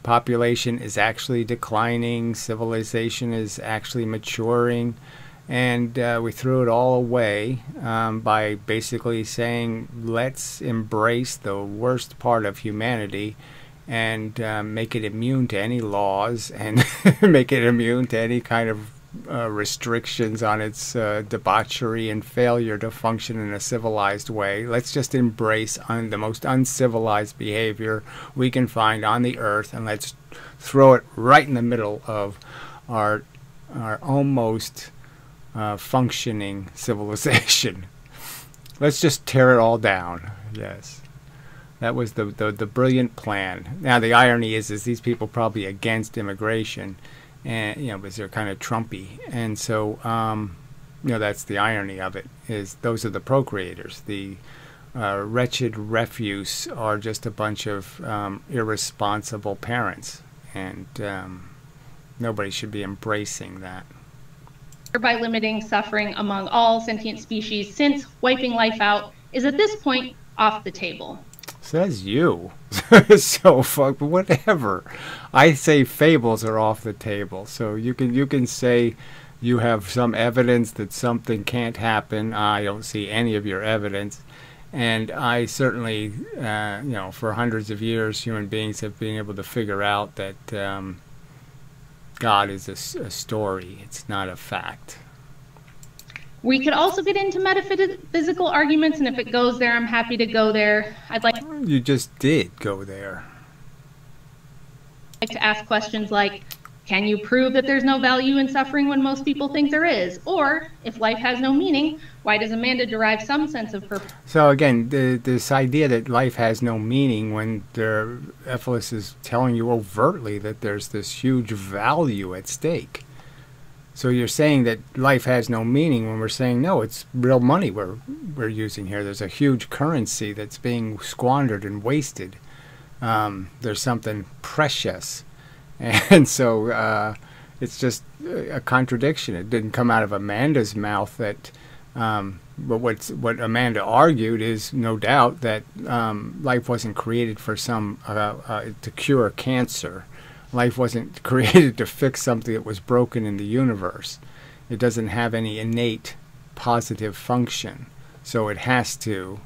Population is actually declining. Civilization is actually maturing. And we threw it all away by basically saying, let's embrace the worst part of humanity and make it immune to any laws and make it immune to any kind of restrictions on its debauchery and failure to function in a civilized way. Let's just embrace the most uncivilized behavior we can find on the earth, and let's throw it right in the middle of our almost functioning civilization. Let's just tear it all down. Yes. That was the brilliant plan. Now the irony is these people probably against immigration, and you know, because they're kind of Trumpy, and so you know, that's the irony of it. Is those are the procreators. The wretched refuse are just a bunch of irresponsible parents, and nobody should be embracing that. By limiting suffering among all sentient species, since wiping life out is at this point off the table. Says you. So fuck, whatever. I say fables are off the table. So you can say you have some evidence that something can't happen. I don't see any of your evidence, and I certainly, you know, for hundreds of years, human beings have been able to figure out that God is a story. It's not a fact. We could also get into metaphysical arguments, and if it goes there, I'm happy to go there. I'd like You just did go there. to ask questions like, can you prove that there's no value in suffering when most people think there is? Or, if life has no meaning, why does Amanda derive some sense of purpose? So again, this idea that life has no meaning when Ephesus is telling you overtly that there's this huge value at stake. So you're saying that life has no meaning when we're saying, no, it's real money we're using here. There's a huge currency that's being squandered and wasted. There's something precious. And so it's just a contradiction. It didn't come out of Amanda's mouth that... but what Amanda argued is, no doubt, that life wasn't created for to cure cancer. Life wasn't created to fix something that was broken in the universe. It doesn't have any innate positive function. So it has to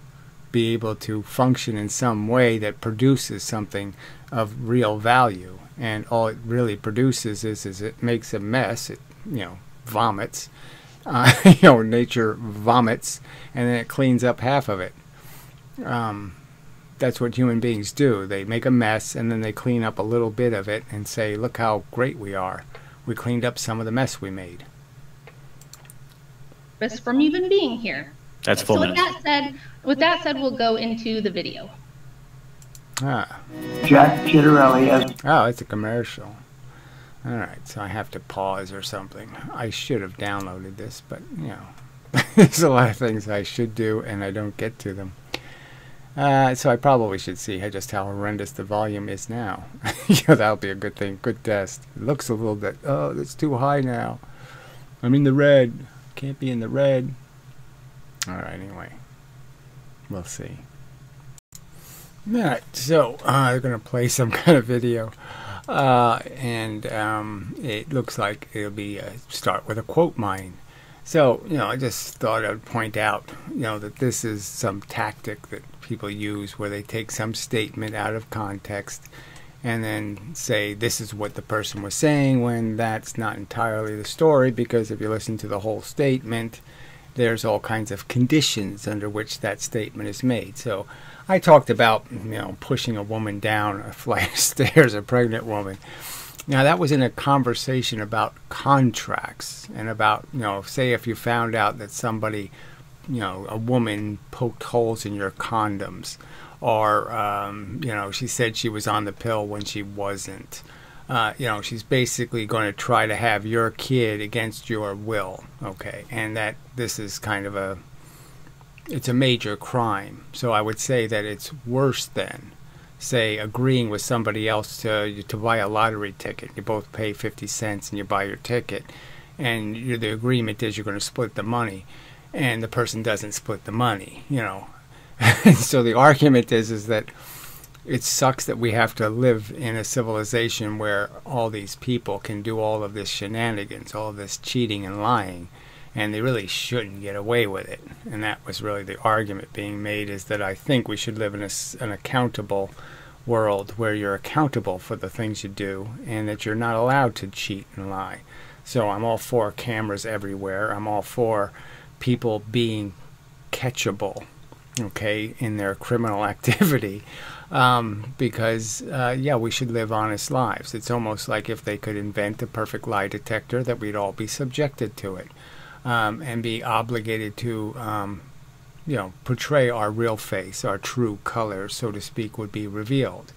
be able to function in some way that produces something of real value. And all it really produces is it makes a mess. It, you know, vomits. You know, nature vomits, and then it cleans up half of it. That's what human beings do. They make a mess, and then they clean up a little bit of it and say, look how great we are. We cleaned up some of the mess we made. From even being here. That's full. So with that said, we'll go into the video. Jack Chitterelli as... Oh, it's a commercial. Alright, so I have to pause or something. I should have downloaded this, but, you know, there's a lot of things I should do, and I don't get to them. So I probably should see just how horrendous the volume is now. Yeah, that'll be a good thing, good test. It looks a little bit, oh, that's too high now. I'm in the red. Can't be in the red. Alright, anyway. We'll see. Alright, so I'm going to play some kind of video. And it looks like it'll be start with a quote mine. So, I just thought I'd point out, that this is some tactic that people use where they take some statement out of context and then say this is what the person was saying, when that's not entirely the story, because if you listen to the whole statement, there's all kinds of conditions under which that statement is made. So I talked about, pushing a woman down a flight of stairs, a pregnant woman. Now, that was in a conversation about contracts and about, say if you found out that somebody, a woman poked holes in your condoms, or, she said she was on the pill when she wasn't. She's basically going to try to have your kid against your will, okay? And that this is kind of it's a major crime. So I would say that it's worse than, say, agreeing with somebody else to buy a lottery ticket. You both pay 50 cents and you buy your ticket, and the agreement is you're going to split the money, and the person doesn't split the money, So the argument is that it sucks that we have to live in a civilization where all these people can do all of this shenanigans, all of this cheating and lying, and they really shouldn't get away with it. And that was really the argument being made, is that I think we should live in an accountable world where you're accountable for the things you do and that you're not allowed to cheat and lie. So I'm all for cameras everywhere. I'm all for people being catchable, okay, in their criminal activity, because, we should live honest lives. It's almost like if they could invent a perfect lie detector, that we'd all be subjected to it. And be obligated to, portray our real face, our true colors, so to speak, would be revealed.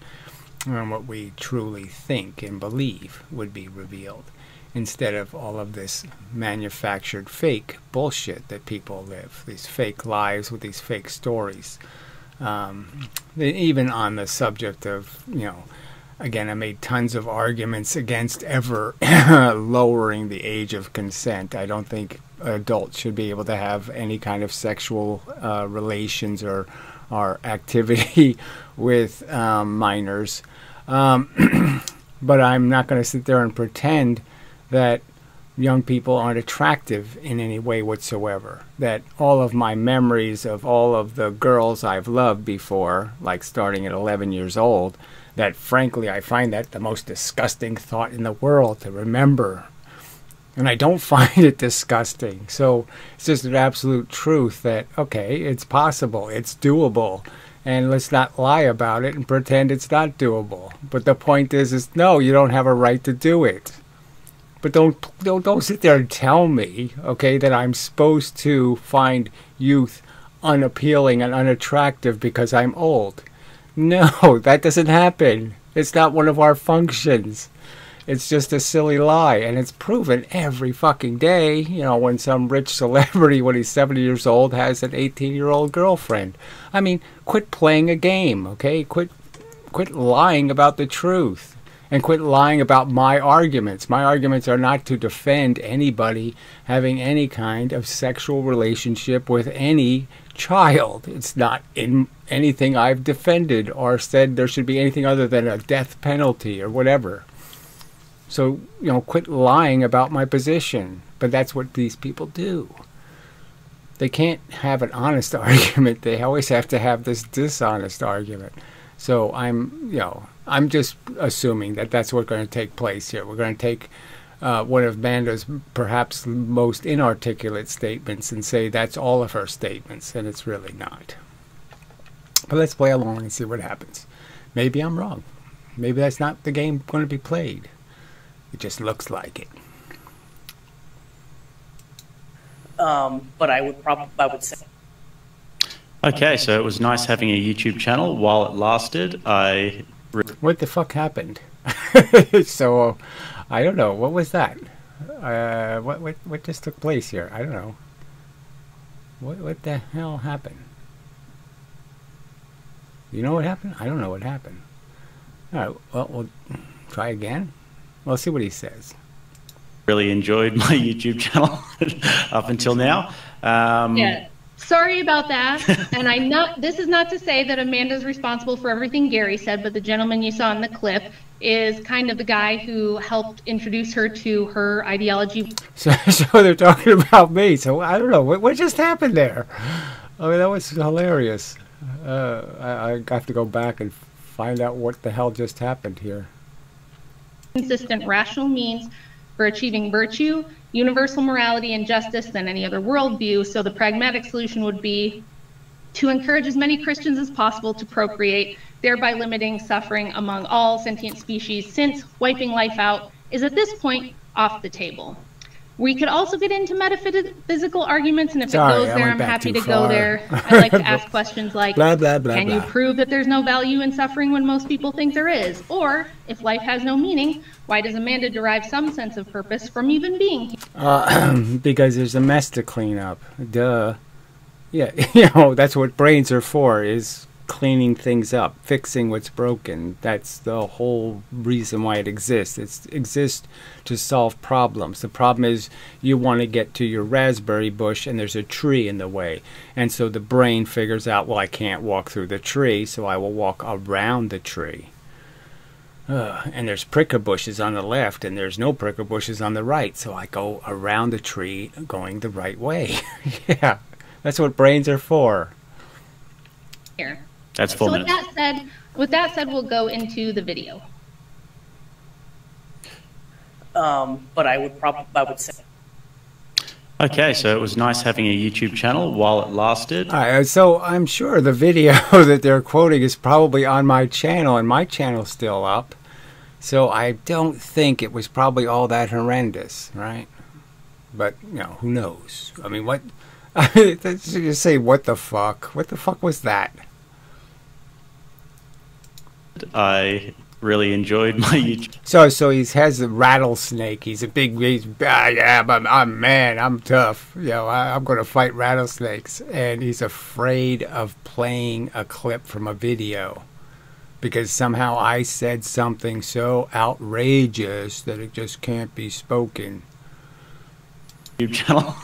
And what we truly think and believe would be revealed, instead of all of this manufactured fake bullshit that people live, these fake lives with these fake stories. Even on the subject of, again, I made tons of arguments against ever lowering the age of consent. I don't think adults should be able to have any kind of sexual relations or activity with minors. But I'm not going to sit there and pretend that young people aren't attractive in any way whatsoever. That all of my memories of all of the girls I've loved before, like starting at 11 years old, that frankly I find that the most disgusting thought in the world to remember. And I don't find it disgusting. So it's just an absolute truth that, okay, it's possible, it's doable, and let's not lie about it and pretend it's not doable. But the point is no, you don't have a right to do it. But don't sit there and tell me, okay, that I'm supposed to find youth unappealing and unattractive because I'm old. No, that doesn't happen. It's not one of our functions. It's just a silly lie, and it's proven every fucking day, when some rich celebrity, when he's 70 years old, has an 18-year-old girlfriend. I mean, quit playing a game, okay? Quit lying about the truth. And quit lying about my arguments. My arguments are not to defend anybody having any kind of sexual relationship with any child. It's not in anything I've defended or said there should be anything other than a death penalty or whatever. So, quit lying about my position. But that's what these people do. They can't have an honest argument. They always have to have this dishonest argument. So I'm just assuming that that's what's going to take place here. We're going to take one of Amanda's perhaps most inarticulate statements and say that's all of her statements, and it's really not. But let's play along and see what happens. Maybe I'm wrong. Maybe that's not the game going to be played. It just looks like it. But I would say. Okay, so it was nice having a YouTube channel while it lasted. What the fuck happened? So, I don't know. What was that? What just took place here? I don't know. What the hell happened? You know what happened? I don't know what happened. All right, well, we'll try again. We'll see what he says. Really enjoyed my YouTube channel up until now. Yeah. Sorry about that. And this is not to say that Amanda's responsible for everything Gary said, but the gentleman you saw in the clip is kind of the guy who helped introduce her to her ideology. So they're talking about me. So I don't know. What just happened there? I mean, that was hilarious. I have to go back and find out what the hell just happened here. Consistent rational means for achieving virtue, universal morality, and justice than any other worldview. So the pragmatic solution would be to encourage as many Christians as possible to procreate, thereby limiting suffering among all sentient species, since wiping life out is at this point off the table. We could also get into metaphysical arguments, and if it goes there, I'm happy to go there. I like to ask questions like, blah, blah, blah, can you blah. prove that there's no value in suffering when most people think there is? Or, if life has no meaning, why does Amanda derive some sense of purpose from even being here? Because there's a mess to clean up. Duh. Yeah, you know, that's what brains are for, is cleaning things up, fixing what's broken. That's the whole reason why it exists. It exists to solve problems. The problem is you want to get to your raspberry bush and there's a tree in the way. And so the brain figures out, well, I can't walk through the tree, so I will walk around the tree. And there's prickle bushes on the left and there's no prickle bushes on the right, so I go around the tree going the right way. Yeah, that's what brains are for. Here. That's 4 minutes. With that said, we'll go into the video. But I would say. Okay, so it was nice having a YouTube channel while it lasted. All right, so I'm sure the video that they're quoting is probably on my channel, and my channel's still up. So I don't think it was probably all that horrendous, right? But, you know, who knows? I mean, what? You say, what the fuck? What the fuck was that? I really enjoyed my YouTube. So he has a rattlesnake. He's a big, yeah, I'm tough. You know, I'm going to fight rattlesnakes. And he's afraid of playing a clip from a video because somehow I said something so outrageous that it just can't be spoken. YouTube channel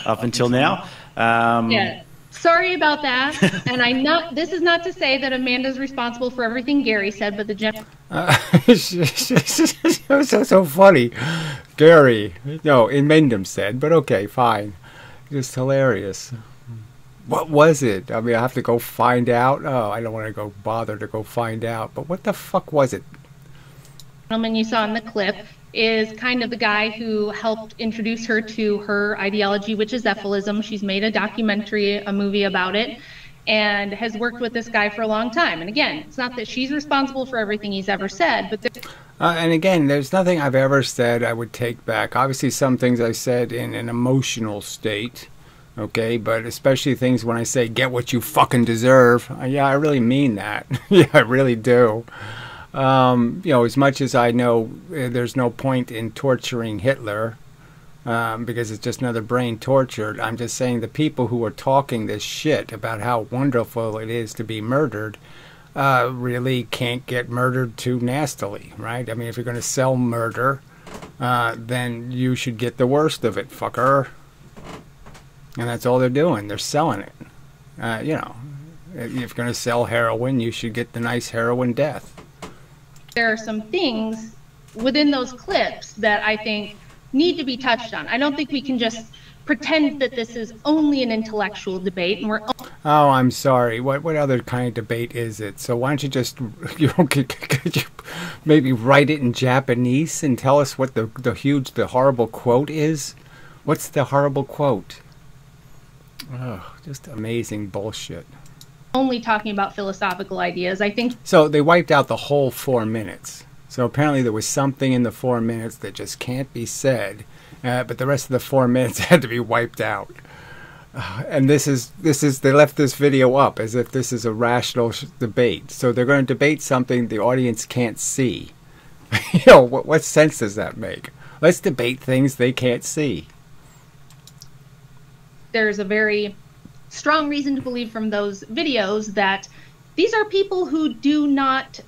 up until now. Yeah. Sorry about that. And this is not to say that Amanda's responsible for everything Gary said, but the general. It was so funny. Gary, no, inmendham said, but okay, fine. Just hilarious. What was it? I mean, I have to go find out. Oh, I don't want to go bother to go find out. But what the fuck was it? The gentleman you saw in the clip is kind of the guy who helped introduce her to her ideology, which is Ephilism. She's made a documentary, a movie about it, and has worked with this guy for a long time. And again, it's not that she's responsible for everything he's ever said, but and again, there's nothing I've ever said I would take back. Obviously, some things I said in an emotional state, okay, but especially things when I say, get what you fucking deserve. Yeah, I really mean that. Yeah, I really do. You know, as much as I know there's no point in torturing Hitler because it's just another brain tortured, I'm just saying the people who are talking this shit about how wonderful it is to be murdered really can't get murdered too nastily, right? I mean, if you're going to sell murder, then you should get the worst of it, fucker. And that's all they're doing. They're selling it. You know, if you're going to sell heroin, you should get the nice heroin death. there are some things within those clips that I think need to be touched on. I don't think we can just pretend that this is only an intellectual debate and we're Oh, I'm sorry. What other kind of debate is it? So why don't you just could you maybe write it in Japanese and tell us what the horrible quote is? What's the horrible quote? Oh, just amazing bullshit. only talking about philosophical ideas. I think So they wiped out the whole 4 minutes. So apparently there was something in the 4 minutes that just can't be said, but the rest of the 4 minutes had to be wiped out. And this is they left this video up as if this is a rational debate. So they're going to debate something the audience can't see. You know, what sense does that make? Let's debate things they can't see. there's a very strong reason to believe from those videos that these are people who do not,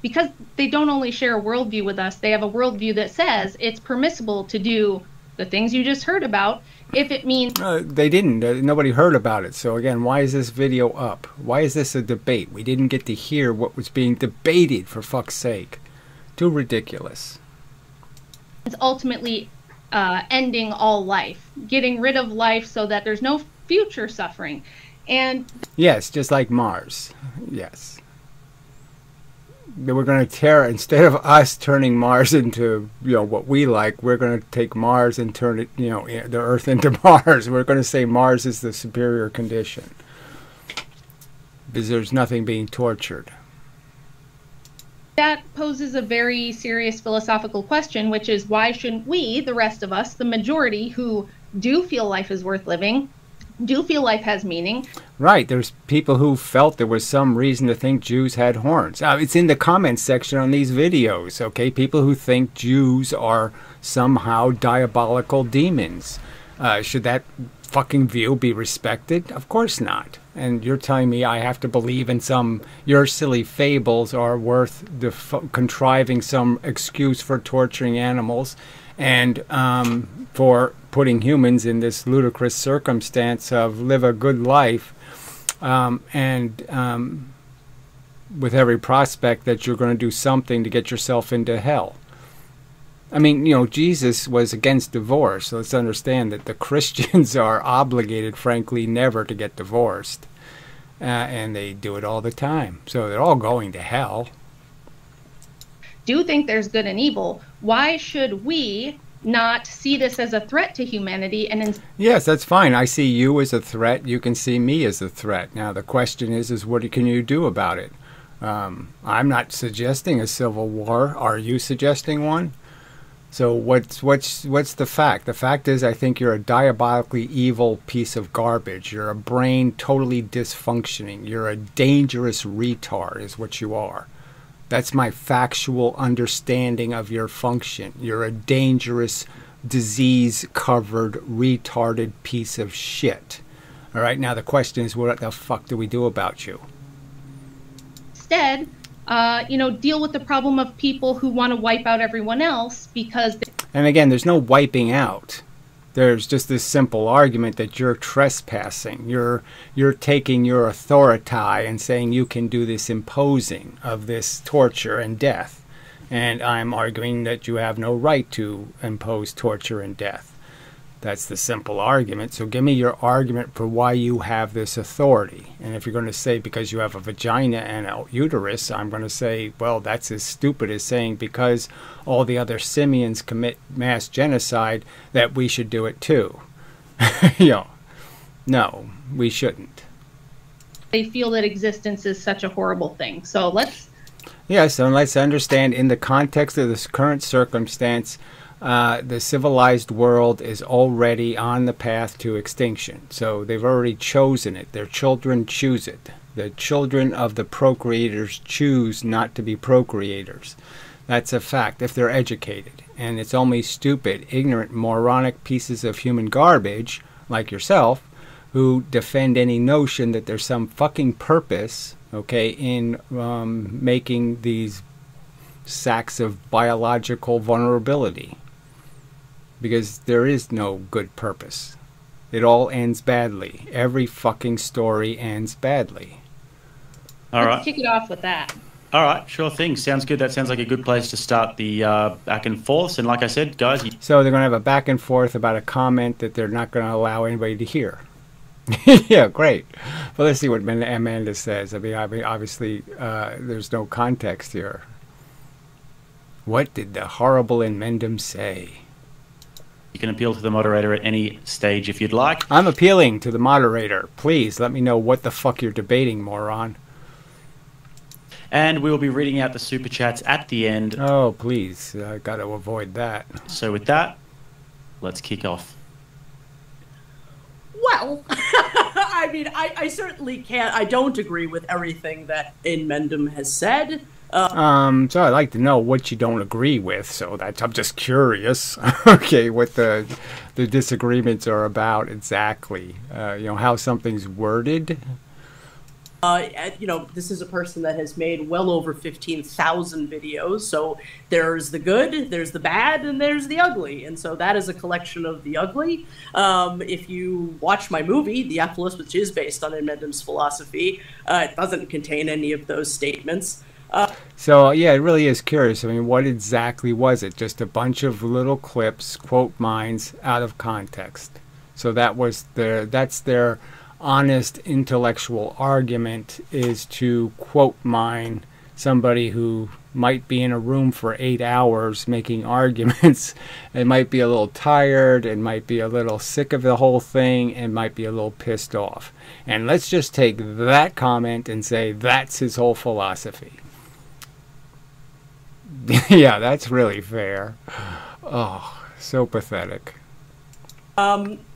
because they don't only share a worldview with us, they have a worldview that says it's permissible to do the things you just heard about, if it means... They didn't. Nobody heard about it. So again, why is this video up? Why is this a debate? We didn't get to hear what was being debated, for fuck's sake. Too ridiculous. It's ultimately ending all life, getting rid of life so that there's no future suffering. And yes, just like Mars. Yes. We're going to tear, instead of us turning Mars into, what we like, we're going to take Mars and turn it, the Earth into Mars. We're going to say Mars is the superior condition. Because there's nothing being tortured. That poses a very serious philosophical question, which is why shouldn't we, the rest of us, the majority who do feel life is worth living, do feel life has meaning. Right. There's people who felt there was some reason to think Jews had horns. It's in the comments section on these videos, okay? People who think Jews are somehow diabolical demons. Should that fucking view be respected? Of course not. And you're telling me I have to believe in your silly fables are worth contriving some excuse for torturing animals and for putting humans in this ludicrous circumstance of live a good life and with every prospect that you're going to do something to get yourself into hell. I mean, Jesus was against divorce. So let's understand that the Christians are obligated, frankly, never to get divorced. And they do it all the time. So they're all going to hell. Do think there's good and evil. Why should we not see this as a threat to humanity? Yes, that's fine. I see you as a threat. You can see me as a threat. Now, the question is what can you do about it? I'm not suggesting a civil war. Are you suggesting one? So what's the fact? The fact is I think you're a diabolically evil piece of garbage. You're a brain totally dysfunctioning. You're a dangerous retard is what you are. That's my factual understanding of your function. You're a dangerous, disease-covered, retarded piece of shit. All right, now the question is what the fuck do we do about you? Instead, deal with the problem of people who want to wipe out everyone else because... And again, there's no wiping out. There's just this simple argument that you're trespassing. You're taking your authority and saying you can do this imposing of this torture and death. And I'm arguing that you have no right to impose torture and death. That's the simple argument. So give me your argument for why you have this authority. And if you're going to say because you have a vagina and a uterus, I'm going to say, well, that's as stupid as saying because all the other simians commit mass genocide that we should do it too. No, we shouldn't. They feel that existence is such a horrible thing. So let's understand in the context of this current circumstance, the civilized world is already on the path to extinction. So they've already chosen it. Their children choose it. The children of the procreators choose not to be procreators. That's a fact if they're educated. And it's only stupid, ignorant, moronic pieces of human garbage, like yourself, who defend any notion that there's some fucking purpose, okay, in making these sacks of biological vulnerability. Because there is no good purpose. It all ends badly. Every fucking story ends badly. All right. Let's kick it off with that. All right, sure thing. Sounds good. That sounds like a good place to start the back and forths. And like I said, guys... So they're going to have a back and forth about a comment that they're not going to allow anybody to hear. Yeah, great. Well, let's see what Amanda says. I mean obviously, there's no context here. What did the horrible inmendham say? You can appeal to the moderator at any stage if you'd like. I'm appealing to the moderator. Please let me know what the fuck you're debating, moron. And we'll be reading out the super chats at the end. Oh, please. I got to avoid that. So with that, let's kick off. Well, I mean, I certainly can't. I don't agree with everything that inmendham has said. So I'd like to know what you don't agree with. So I'm just curious. Okay, what the disagreements are about exactly. How something's worded. You know, this is a person that has made well over 15,000 videos. So there's the good, there's the bad, and there's the ugly. And so that is a collection of the ugly. If you watch my movie, The Natalist, which is based on Inmendham's philosophy, it doesn't contain any of those statements. So, yeah, it really is curious. I mean, what exactly was it? Just a bunch of little clips, quote mines, out of context. So that's their honest intellectual argument, is to quote mine somebody who might be in a room for 8 hours making arguments and might be a little tired and might be a little sick of the whole thing and might be a little pissed off. And let's just take that comment and say that's his whole philosophy. Yeah, that's really fair. Oh, so pathetic.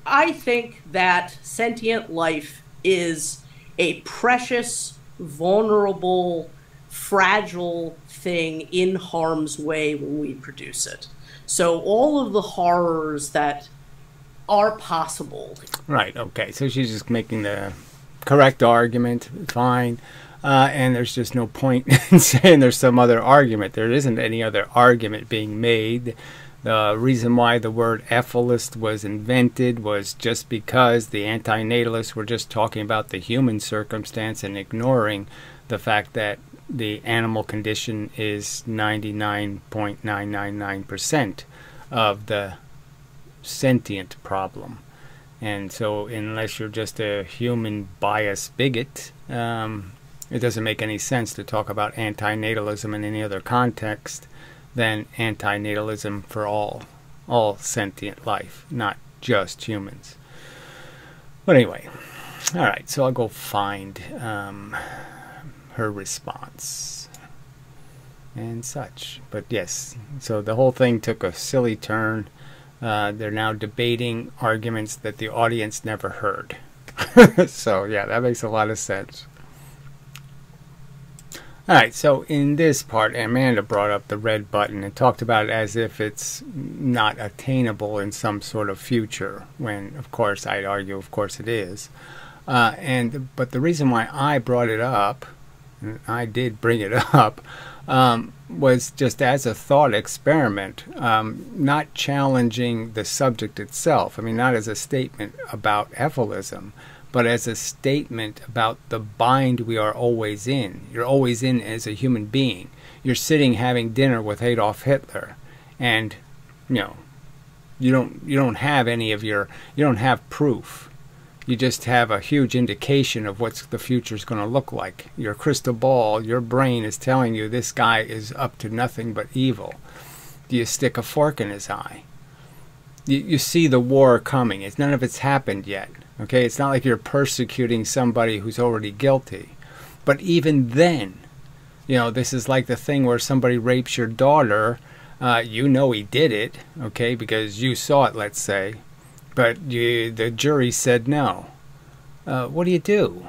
I think that sentient life is a precious, vulnerable, fragile thing in harm's way when we produce it. So all of the horrors that are possible. Right, okay. So she's just making the correct argument. Fine. And there's just no point in saying there's some other argument. There isn't any other argument being made. The reason why the word ethicist was invented was just because the anti-natalists were just talking about the human circumstance and ignoring the fact that the animal condition is 99.999% of the sentient problem. And so unless you're just a human bias bigot, it doesn't make any sense to talk about anti-natalism in any other context than anti-natalism for all sentient life, not just humans. But anyway, all right, so I'll go find her response and such. But yes, so the whole thing took a silly turn. They're now debating arguments that the audience never heard. So yeah, that makes a lot of sense. Alright, so in this part, Amanda brought up the red button and talked about it as if it's not attainable in some sort of future, when, of course, I'd argue, of course it is. But the reason why I brought it up, and I did bring it up, was just as a thought experiment, not challenging the subject itself. I mean, not as a statement about ethylism, but as a statement about the bind we are always in. You're always in as a human being. You're sitting having dinner with Adolf Hitler, and you don't have you don't have proof. You just have a huge indication of what the future is going to look like. Your crystal ball, your brain is telling you this guy is up to nothing but evil. Do you stick a fork in his eye? You see the war coming. None of it's happened yet. Okay, it's not like you're persecuting somebody who's already guilty. But even then, this is like the thing where somebody rapes your daughter. You know he did it, okay, because you saw it, let's say. But the jury said no. What do you do?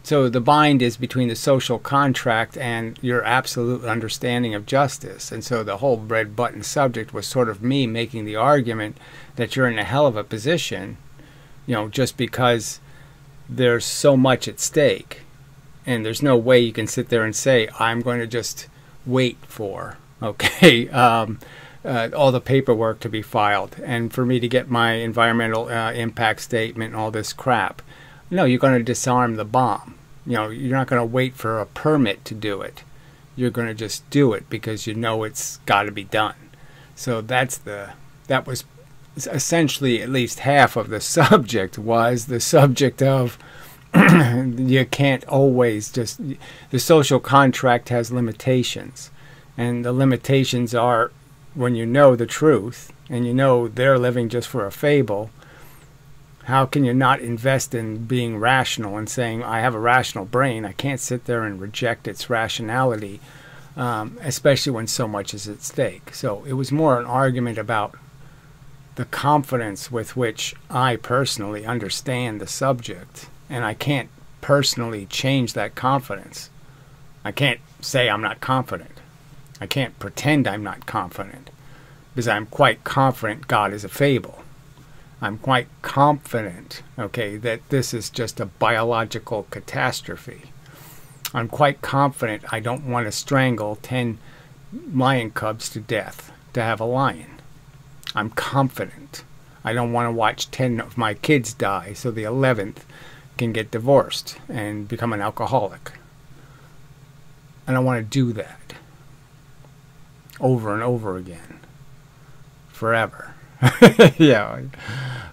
So the bind is between the social contract and your absolute understanding of justice. And so the whole red button subject was sort of me making the argument that you're in a hell of a position, just because there's so much at stake. And there's no way you can sit there and say, I'm going to just wait for, all the paperwork to be filed and for me to get my environmental impact statement and all this crap. No, you're going to disarm the bomb. You're not going to wait for a permit to do it. You're going to just do it because you know it's got to be done. So that was essentially at least half of the subject was the subject of you can't always just, the social contract has limitations, and the limitations are when you know the truth and you know they're living just for a fable. How can you not invest in being rational and saying, I have a rational brain, I can't sit there and reject its rationality, especially when so much is at stake. So it was more an argument about the confidence with which I personally understand the subject, and I can't personally change that confidence. I can't say I'm not confident. I can't pretend I'm not confident, because I'm quite confident God is a fable. I'm quite confident, okay, that this is just a biological catastrophe. I'm quite confident I don't want to strangle 10 lion cubs to death to have a lion. I'm confident. I don't want to watch 10 of my kids die so the 11th can get divorced and become an alcoholic. I don't want to do that over and over again. Forever. Yeah.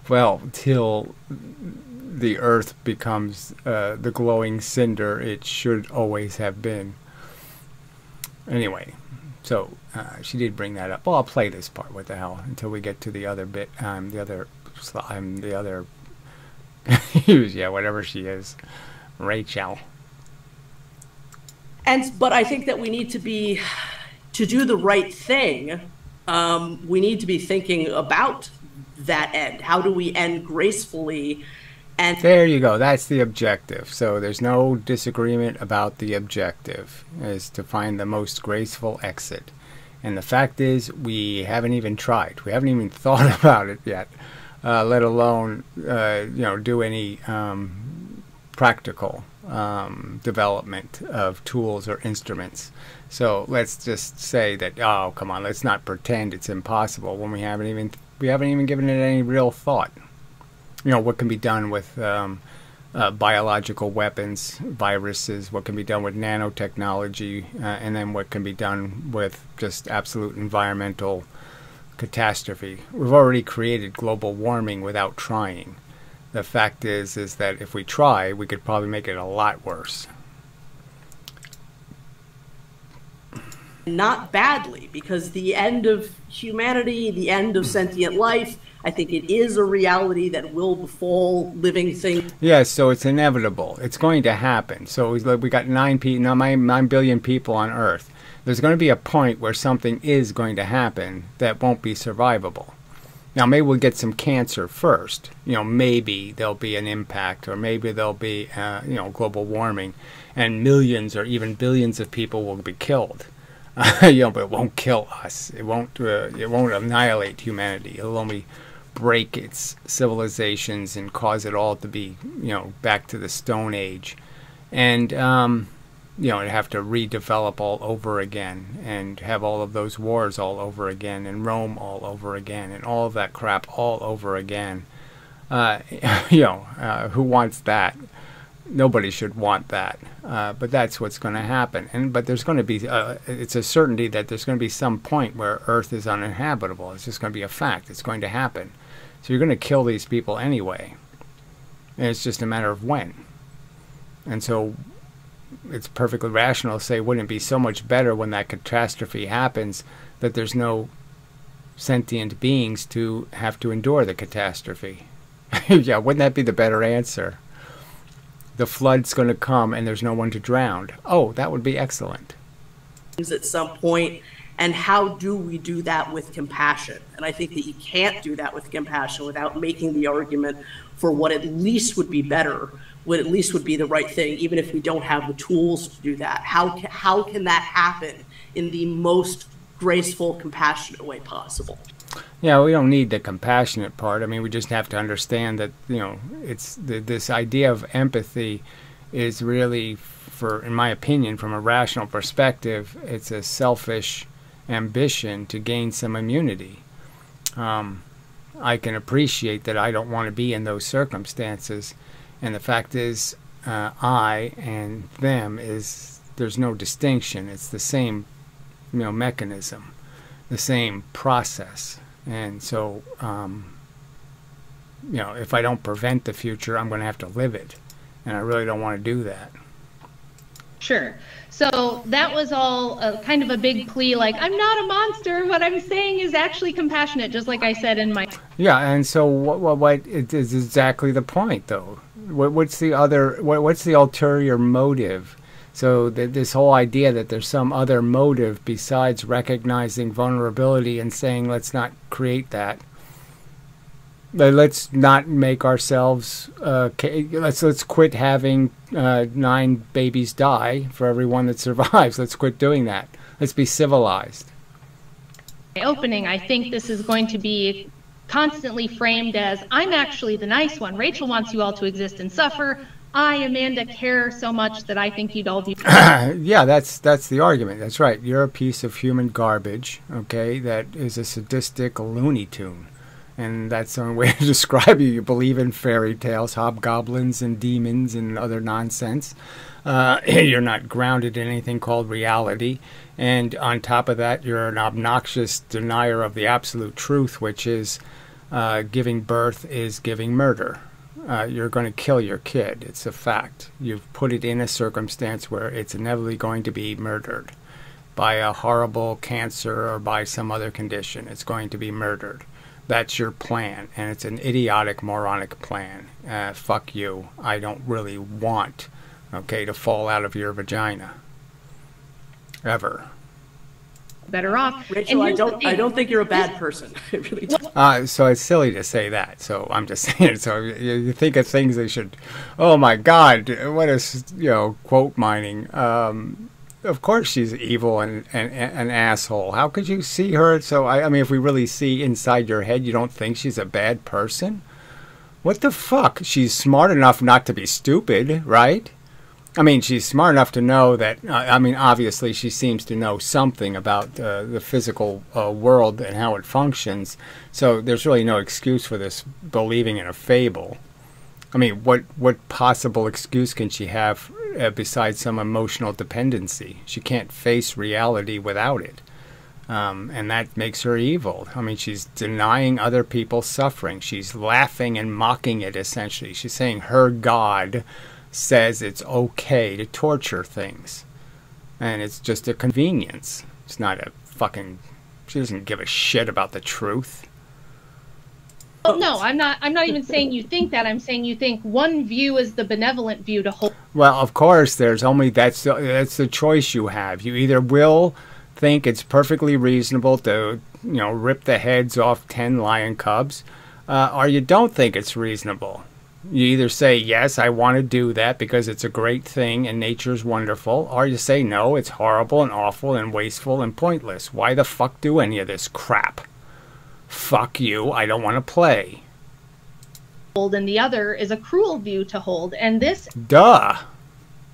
Well, till the earth becomes the glowing cinder it should always have been. Anyway, so she did bring that up. Well, I'll play this part. What the hell? Until we get to the other bit. The other. Yeah, whatever she is, Rachel. But I think that we need to do the right thing. We need to be thinking about that end. How do we end gracefully? And there you go. That's the objective. So there's no disagreement about the objective, is to find the most graceful exit. And the fact is, we haven't even tried. We haven't even thought about it yet, let alone do any practical development of tools or instruments. So let's just say that, oh, come on, let's not pretend it's impossible when we haven't even given it any real thought. What can be done with biological weapons, viruses, what can be done with nanotechnology, and then what can be done with just absolute environmental catastrophe. We've already created global warming without trying. The fact is that if we try, we could probably make it a lot worse. Not badly, because the end of humanity, the end of sentient life, I think it is a reality that will befall living things. Yes, so it's inevitable. It's going to happen. So we got 9 billion people on Earth. There's going to be a point where something is going to happen that won't be survivable. Now, maybe we'll get some cancer first. Maybe there'll be an impact, or maybe there'll be, global warming, and millions or even billions of people will be killed. But it won't kill us. It won't annihilate humanity. It'll only break its civilizations and cause it all to be, back to the Stone Age, and it'd have to redevelop all over again, and have all of those wars all over again, and Rome all over again, and all of that crap all over again. Who wants that? Nobody should want that, but that's what's going to happen. But there's going to be, it's a certainty that there's going to be some point where Earth is uninhabitable. It's just going to be a fact. It's going to happen. So you're going to kill these people anyway, and it's just a matter of when. And so it's perfectly rational to say, wouldn't it be so much better when that catastrophe happens that there's no sentient beings to have to endure the catastrophe? Yeah, wouldn't that be the better answer? The flood's going to come and there's no one to drown. Oh, that would be excellent. At some point, and how do we do that with compassion? And I think that you can't do that with compassion without making the argument for what at least would be better, what at least would be the right thing, even if we don't have the tools to do that. How can that happen in the most graceful, compassionate way possible? Yeah, we don't need the compassionate part. I mean, we just have to understand that, it's this idea of empathy is really, in my opinion, from a rational perspective, it's a selfish ambition to gain some immunity. I can appreciate that I don't want to be in those circumstances, and the fact is, I and them there's no distinction. It's the same, mechanism, the same process. And so, if I don't prevent the future, I'm going to have to live it. And I really don't want to do that. Sure. So that was all kind of a big plea, like, I'm not a monster. What I'm saying is actually compassionate, just like I said in my... Yeah, and so what is exactly the point, though? What's the ulterior motive? So this whole idea that there's some other motive besides recognizing vulnerability and saying, let's not create that. Let's not make ourselves, let's quit having 9 babies die for every one that survives. Let's quit doing that. Let's be civilized. Opening, I think this is going to be constantly framed as, I'm actually the nice one. Rachel wants you all to exist and suffer. I, Amanda, care so much that I think you'd all be... Yeah, that's the argument. That's right. You're a piece of human garbage, okay, that is a sadistic Looney Tune. And that's the only way to describe you. You believe in fairy tales, hobgoblins and demons and other nonsense. You're not grounded in anything called reality. And on top of that, you're an obnoxious denier of the absolute truth, which is giving birth is giving murder. You're going to kill your kid. It's a fact. You've put it in a circumstance where it's inevitably going to be murdered by a horrible cancer or by some other condition. It's going to be murdered. That's your plan, and it's an idiotic, moronic plan. Fuck you. I don't really want, okay, to fall out of your vagina. Ever. Better off. Rachel, I don't think you're a bad person. I really don't. So it's silly to say that. So I'm just saying. So you think of things they should. Oh my God! What is quote mining? Of course she's evil and an asshole. How could you see her? So I mean, if we really see inside your head, you don't think she's a bad person? What the fuck? She's smart enough not to be stupid, right? I mean, she's smart enough to know that, I mean, obviously she seems to know something about the physical world and how it functions. So there's really no excuse for this believing in a fable. I mean, what possible excuse can she have besides some emotional dependency? She can't face reality without it. And that makes her evil. I mean, she's denying other people suffering. She's laughing and mocking it, essentially. She's saying her God says it's okay to torture things, and it's just a convenience. It's not a fucking... She doesn't give a shit about the truth. Well, no, I'm not even saying you think that. I'm saying you think one view is the benevolent view to hold. Well, of course, there's only that's the choice you have. You either will think it's perfectly reasonable to rip the heads off 10 lion cubs, or you don't think it's reasonable. You either say, yes, I want to do that because it's a great thing and nature's wonderful, or you say, no, it's horrible and awful and wasteful and pointless. Why the fuck do any of this crap? Fuck you, I don't want to play. And the other is a cruel view to hold, and this... Duh.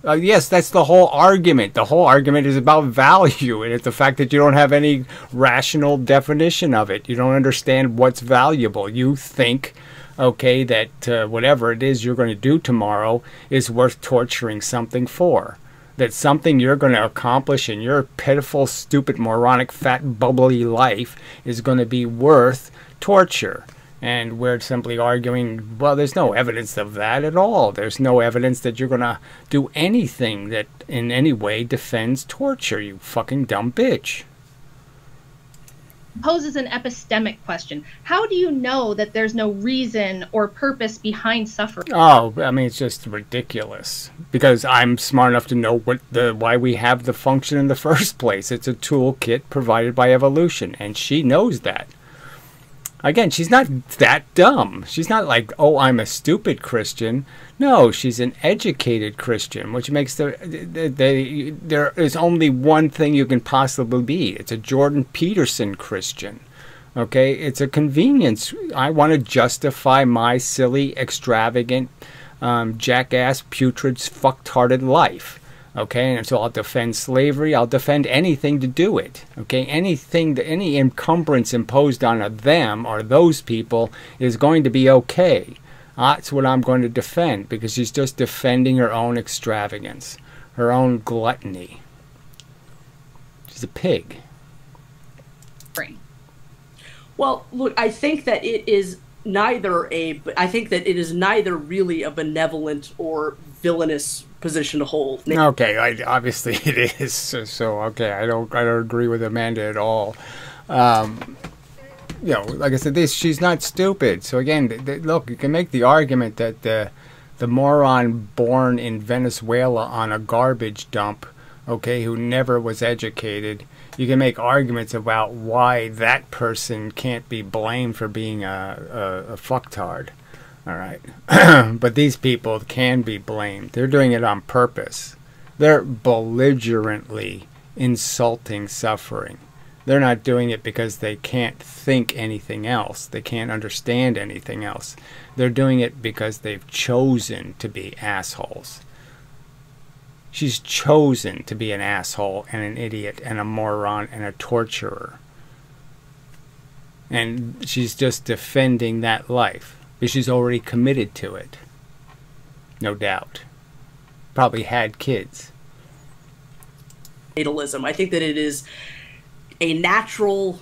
Yes, that's the whole argument. The whole argument is about value, and it's the fact that you don't have any rational definition of it. You don't understand what's valuable. You think... okay, that whatever it is you're going to do tomorrow is worth torturing something for. That something you're going to accomplish in your pitiful, stupid, moronic, fat, bubbly life is going to be worth torture. And we're simply arguing, well, there's no evidence of that at all. There's no evidence that you're going to do anything that in any way defends torture, you fucking dumb bitch. Poses an epistemic question. How do you know that there's no reason or purpose behind suffering? Oh, I mean, it's just ridiculous. Because I'm smart enough to know why we have the function in the first place. It's a toolkit provided by evolution, and she knows that. Again, she's not that dumb. She's not like, oh, I'm a stupid Christian. No, she's an educated Christian, which makes there is only one thing you can possibly be. It's a Jordan Peterson Christian. Okay? It's a convenience. I want to justify my silly, extravagant, jackass, putrid, fucktarded life. Okay, and so I'll defend slavery. I'll defend anything to do it. Okay, any encumbrance imposed on them or those people is going to be okay. That's what I'm going to defend, because she's just defending her own extravagance, her own gluttony. She's a pig. Well, look, I think that it is neither really a benevolent or villainous position to hold. Okay, obviously it is. So okay, I don't agree with Amanda at all. Like I said, she's not stupid. So again, look, you can make the argument that the moron born in Venezuela on a garbage dump, okay, who never was educated, you can make arguments about why that person can't be blamed for being a fucktard. All right. But these people can be blamed. They're doing it on purpose. They're belligerently insulting suffering. They're not doing it because they can't think anything else. They can't understand anything else. They're doing it because they've chosen to be assholes. She's chosen to be an asshole and an idiot and a moron and a torturer. And she's just defending that life. Because she's already committed to it. No doubt. Probably had kids. Natalism. I think that it is a natural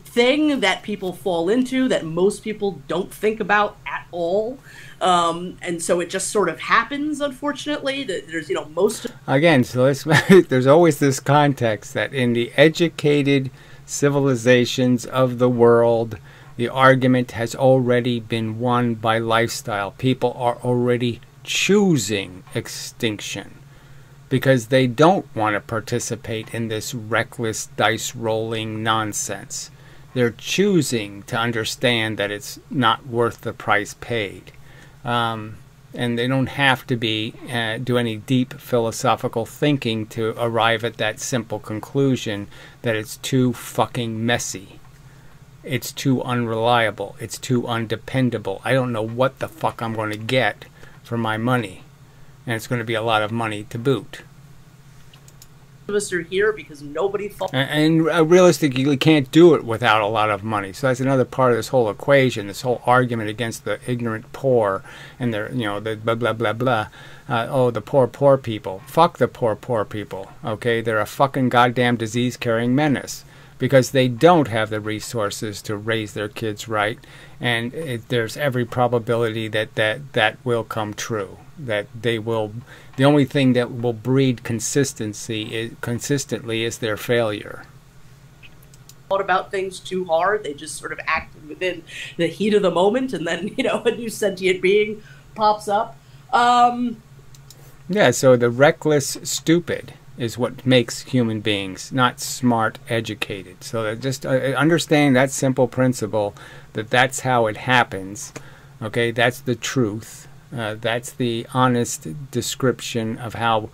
thing that people fall into that most people don't think about at all. And so it just sort of happens, unfortunately. That there's, most... Again, so there's always this context that in the educated civilizations of the world, the argument has already been won by lifestyle. People are already choosing extinction because they don't want to participate in this reckless dice rolling nonsense. They're choosing to understand that it's not worth the price paid. And they don't have to do any deep philosophical thinking to arrive at that simple conclusion that it's too fucking messy. It's too unreliable. It's too undependable. I don't know what the fuck I'm going to get for my money. And it's going to be a lot of money to boot. Of us are here because nobody thought... And realistically, you can't do it without a lot of money. So that's another part of this whole equation, this whole argument against the ignorant poor and their, the blah, blah, blah, blah. The poor people. Fuck the poor people, okay? They're a fucking goddamn disease-carrying menace because they don't have the resources to raise their kids right. And there's every probability that will come true. That they will... The only thing that will breed consistently is their failure. Thought about things too hard. They just sort of acted within the heat of the moment, and then a new sentient being pops up. Yeah. So the reckless, stupid is what makes human beings, not smart, educated. So that just understand that simple principle that that's how it happens. Okay, that's the truth. That's the honest description of how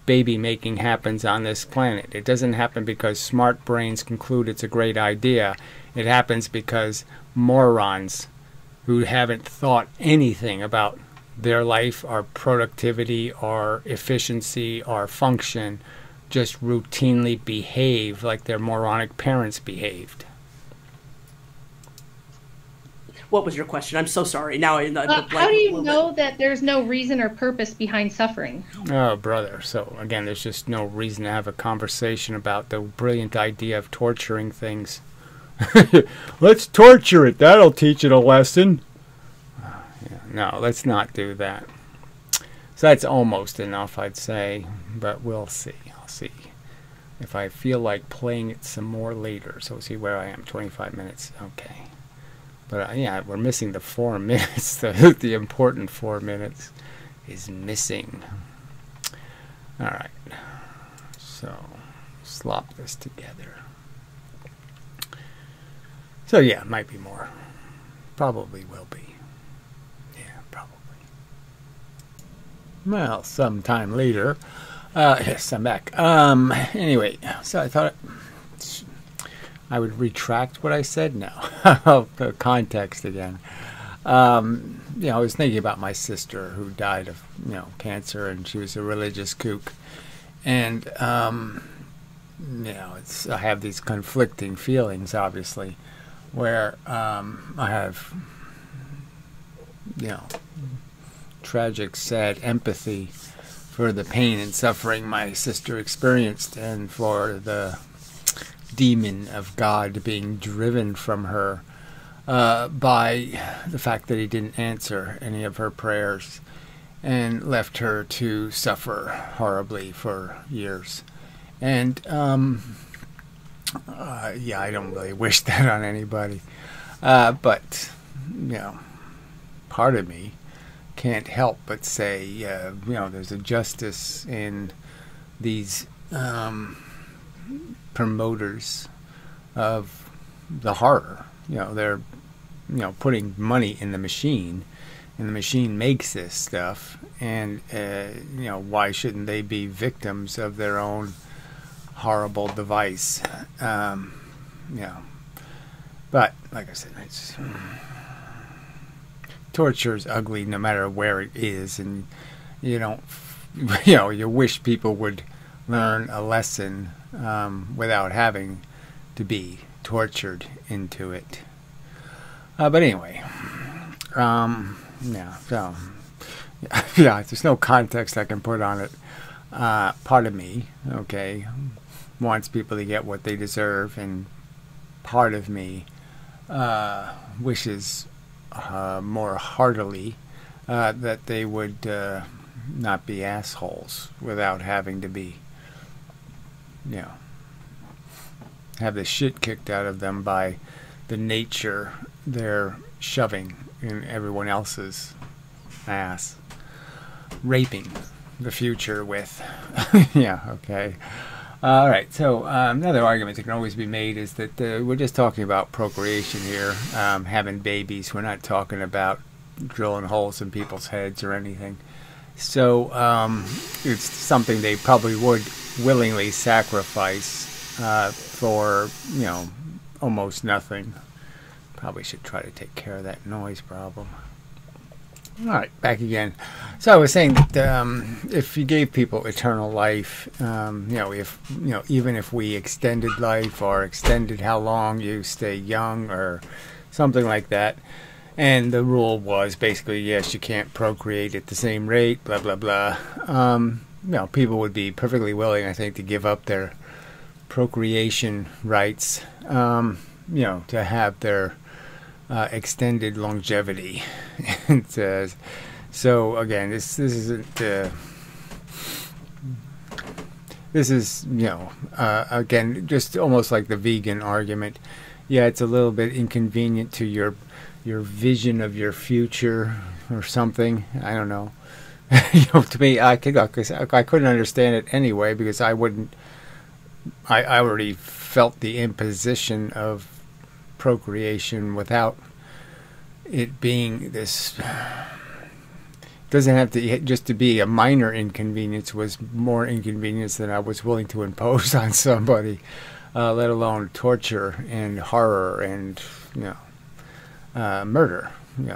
baby making happens on this planet. It doesn't happen because smart brains conclude it's a great idea. It happens because morons who haven't thought anything about their life or productivity or efficiency or function just routinely behave like their moronic parents behaved. What was your question? I'm so sorry. Now how do you know that there's no reason or purpose behind suffering? Oh, brother. So, again, there's just no reason to have a conversation about the brilliant idea of torturing things. Let's torture it. That'll teach it a lesson. No, let's not do that. So that's almost enough, I'd say. But we'll see. I'll see if I feel like playing it some more later. So, see where I am. 25 minutes. Okay. But yeah, we're missing the 4 minutes. The important 4 minutes is missing. All right. So slop this together. So yeah, it might be more. Probably will be. Yeah, probably. Well, sometime later. Yes, I'm back. Anyway, so I thought I would retract what I said now. Context again. I was thinking about my sister who died of, cancer, and she was a religious kook. And, I have these conflicting feelings, obviously, where I have, tragic, sad empathy for the pain and suffering my sister experienced and for the demon of God being driven from her by the fact that he didn't answer any of her prayers and left her to suffer horribly for years. And I don't really wish that on anybody, but part of me can't help but say there's a justice in these promoters of the horror. They're putting money in the machine, and the machine makes this stuff, and why shouldn't they be victims of their own horrible device. But like I said, torture is ugly no matter where it is, and you don't, you wish people would learn a lesson without having to be tortured into it. But anyway, so there's no context I can put on it. Part of me, wants people to get what they deserve, and part of me wishes more heartily that they would not be assholes without having to be, have the shit kicked out of them by the nature they're shoving in everyone else's ass, raping the future with. All right, so another argument that can always be made is that we're just talking about procreation here, having babies. We're not talking about drilling holes in people's heads or anything. So it's something they probably would willingly sacrifice for, almost nothing. Probably should try to take care of that noise problem. All right, back again. So I was saying that if you gave people eternal life, even if we extended life or extended how long you stay young or something like that, and the rule was basically, yes, you can't procreate at the same rate, blah, blah, blah, people would be perfectly willing, I think, to give up their procreation rights, to have their extended longevity. So again, this isn't. This is again just almost like the vegan argument. Yeah, it's a little bit inconvenient to your vision of your future or something. I don't know. To me, I couldn't understand it anyway because I wouldn't. I already felt the imposition of procreation without it being this. Doesn't have to just to be a minor inconvenience. Was more inconvenience than I was willing to impose on somebody, let alone torture and horror and murder. And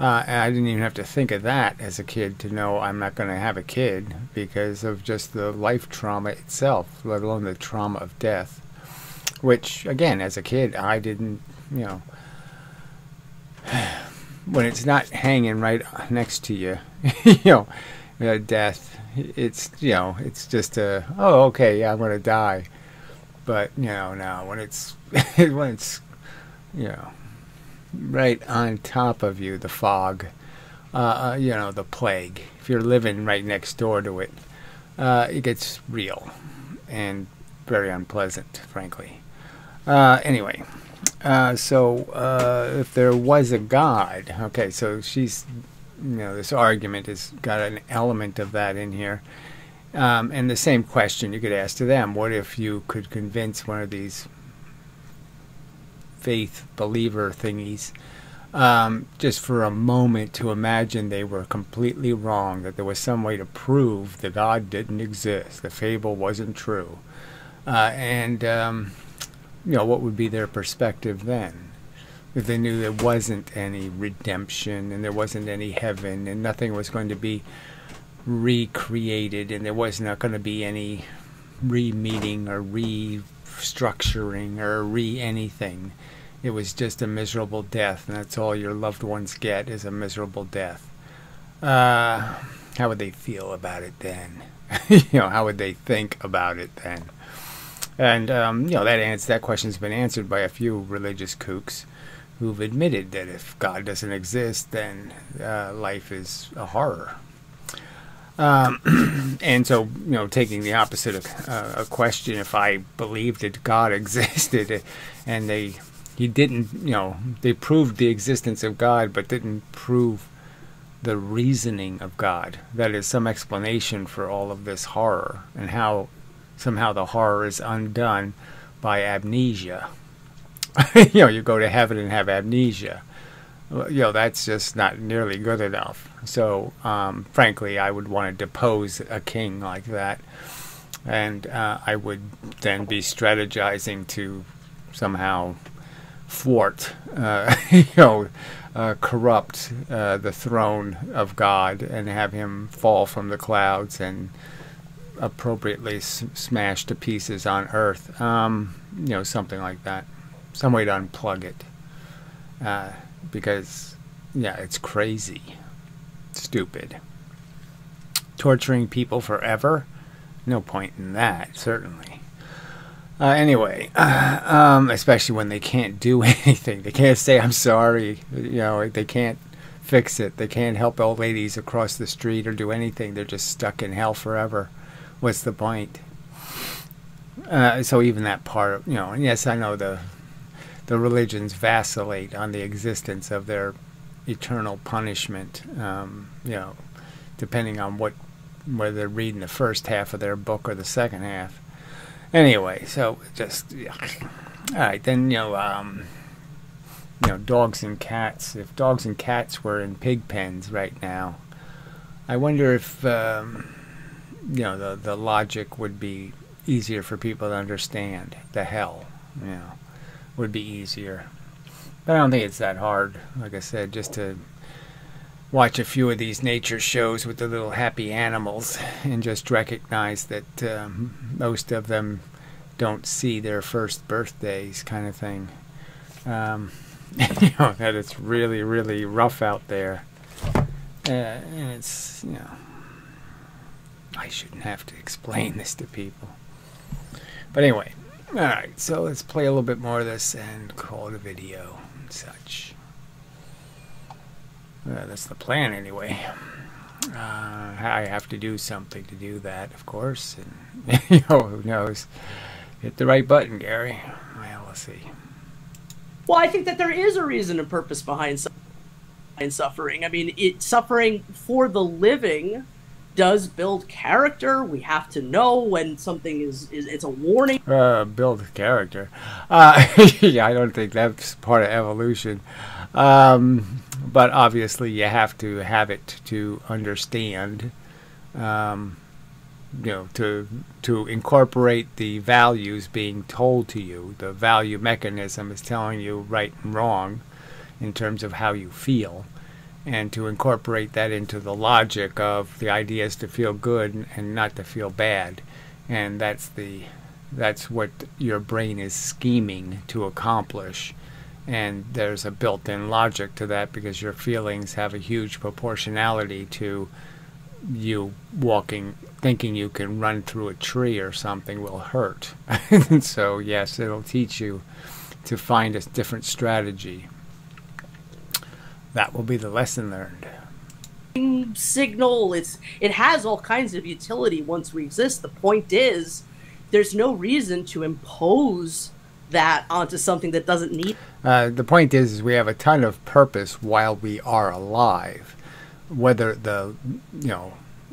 I didn't even have to think of that as a kid to know I'm not going to have a kid because of just the life trauma itself, let alone the trauma of death. Which, again, as a kid, I didn't, when it's not hanging right next to you, death, it's, it's just I'm going to die. But, now when it's, when it's, right on top of you, the fog, the plague, if you're living right next door to it, it gets real and very unpleasant, frankly. Anyway, so if there was a God, so she's, this argument has got an element of that in here. And the same question you could ask to them, what if you could convince one of these faith believer thingies just for a moment to imagine they were completely wrong, that there was some way to prove that God didn't exist, the fable wasn't true, what would be their perspective then? If they knew there wasn't any redemption and there wasn't any heaven and nothing was going to be recreated and there was not going to be any re-meeting or restructuring or anything. It was just a miserable death, and that's all your loved ones get is a miserable death. How would they feel about it then? How would they think about it then? And that question's been answered by a few religious kooks who've admitted that if God doesn't exist, then life is a horror. And so, taking the opposite of a question, if I believed that God existed, and they proved the existence of God, but didn't prove the reasoning of God. That is some explanation for all of this horror, and how somehow the horror is undone by amnesia. You go to heaven and have amnesia. That's just not nearly good enough. So, frankly, I would want to depose a king like that. And I would then be strategizing to somehow thwart, corrupt the throne of God and have him fall from the clouds and appropriately smash to pieces on earth. Something like that. Some way to unplug it. Because, yeah, it's crazy. Stupid. Torturing people forever? No point in that, certainly. Anyway, especially when they can't do anything. They can't say, I'm sorry. They can't fix it. They can't help old ladies across the street or do anything. They're just stuck in hell forever. What's the point? So even that part, yes, I know the religions vacillate on the existence of their eternal punishment, depending on whether they're reading the first half of their book or the second half. Anyway, so just all right. Then dogs and cats. If dogs and cats were in pig pens right now, I wonder if the logic would be easier for people to understand. The hell, would be easier. But I don't think it's that hard. Like I said, just to watch a few of these nature shows with the little happy animals and just recognize that most of them don't see their first birthdays, kind of thing. That it's really, really rough out there. And it's, I shouldn't have to explain this to people. But anyway, alright, so let's play a little bit more of this and call it a video and such. That's the plan anyway. I have to do something to do that, of course. And who knows? Hit the right button, Gary. Well, we'll see. Well, I think that there is a reason and purpose behind suffering. I mean, suffering for the living does build character. We have to know when something is it's a warning. Build character. Yeah, I don't think that's part of evolution. But obviously you have to have it to understand, to incorporate the values being told to you. The value mechanism is telling you right and wrong in terms of how you feel, and to incorporate that into the logic of the idea is to feel good and not to feel bad. And that's what your brain is scheming to accomplish. And there's a built-in logic to that because your feelings have a huge proportionality to you thinking you can run through a tree or something will hurt. So yes, it'll teach you to find a different strategy. That will be the lesson learned. Signal, it has all kinds of utility once we exist. The point is, there's no reason to impose that onto something that doesn't need. The point is we have a ton of purpose while we are alive. Whether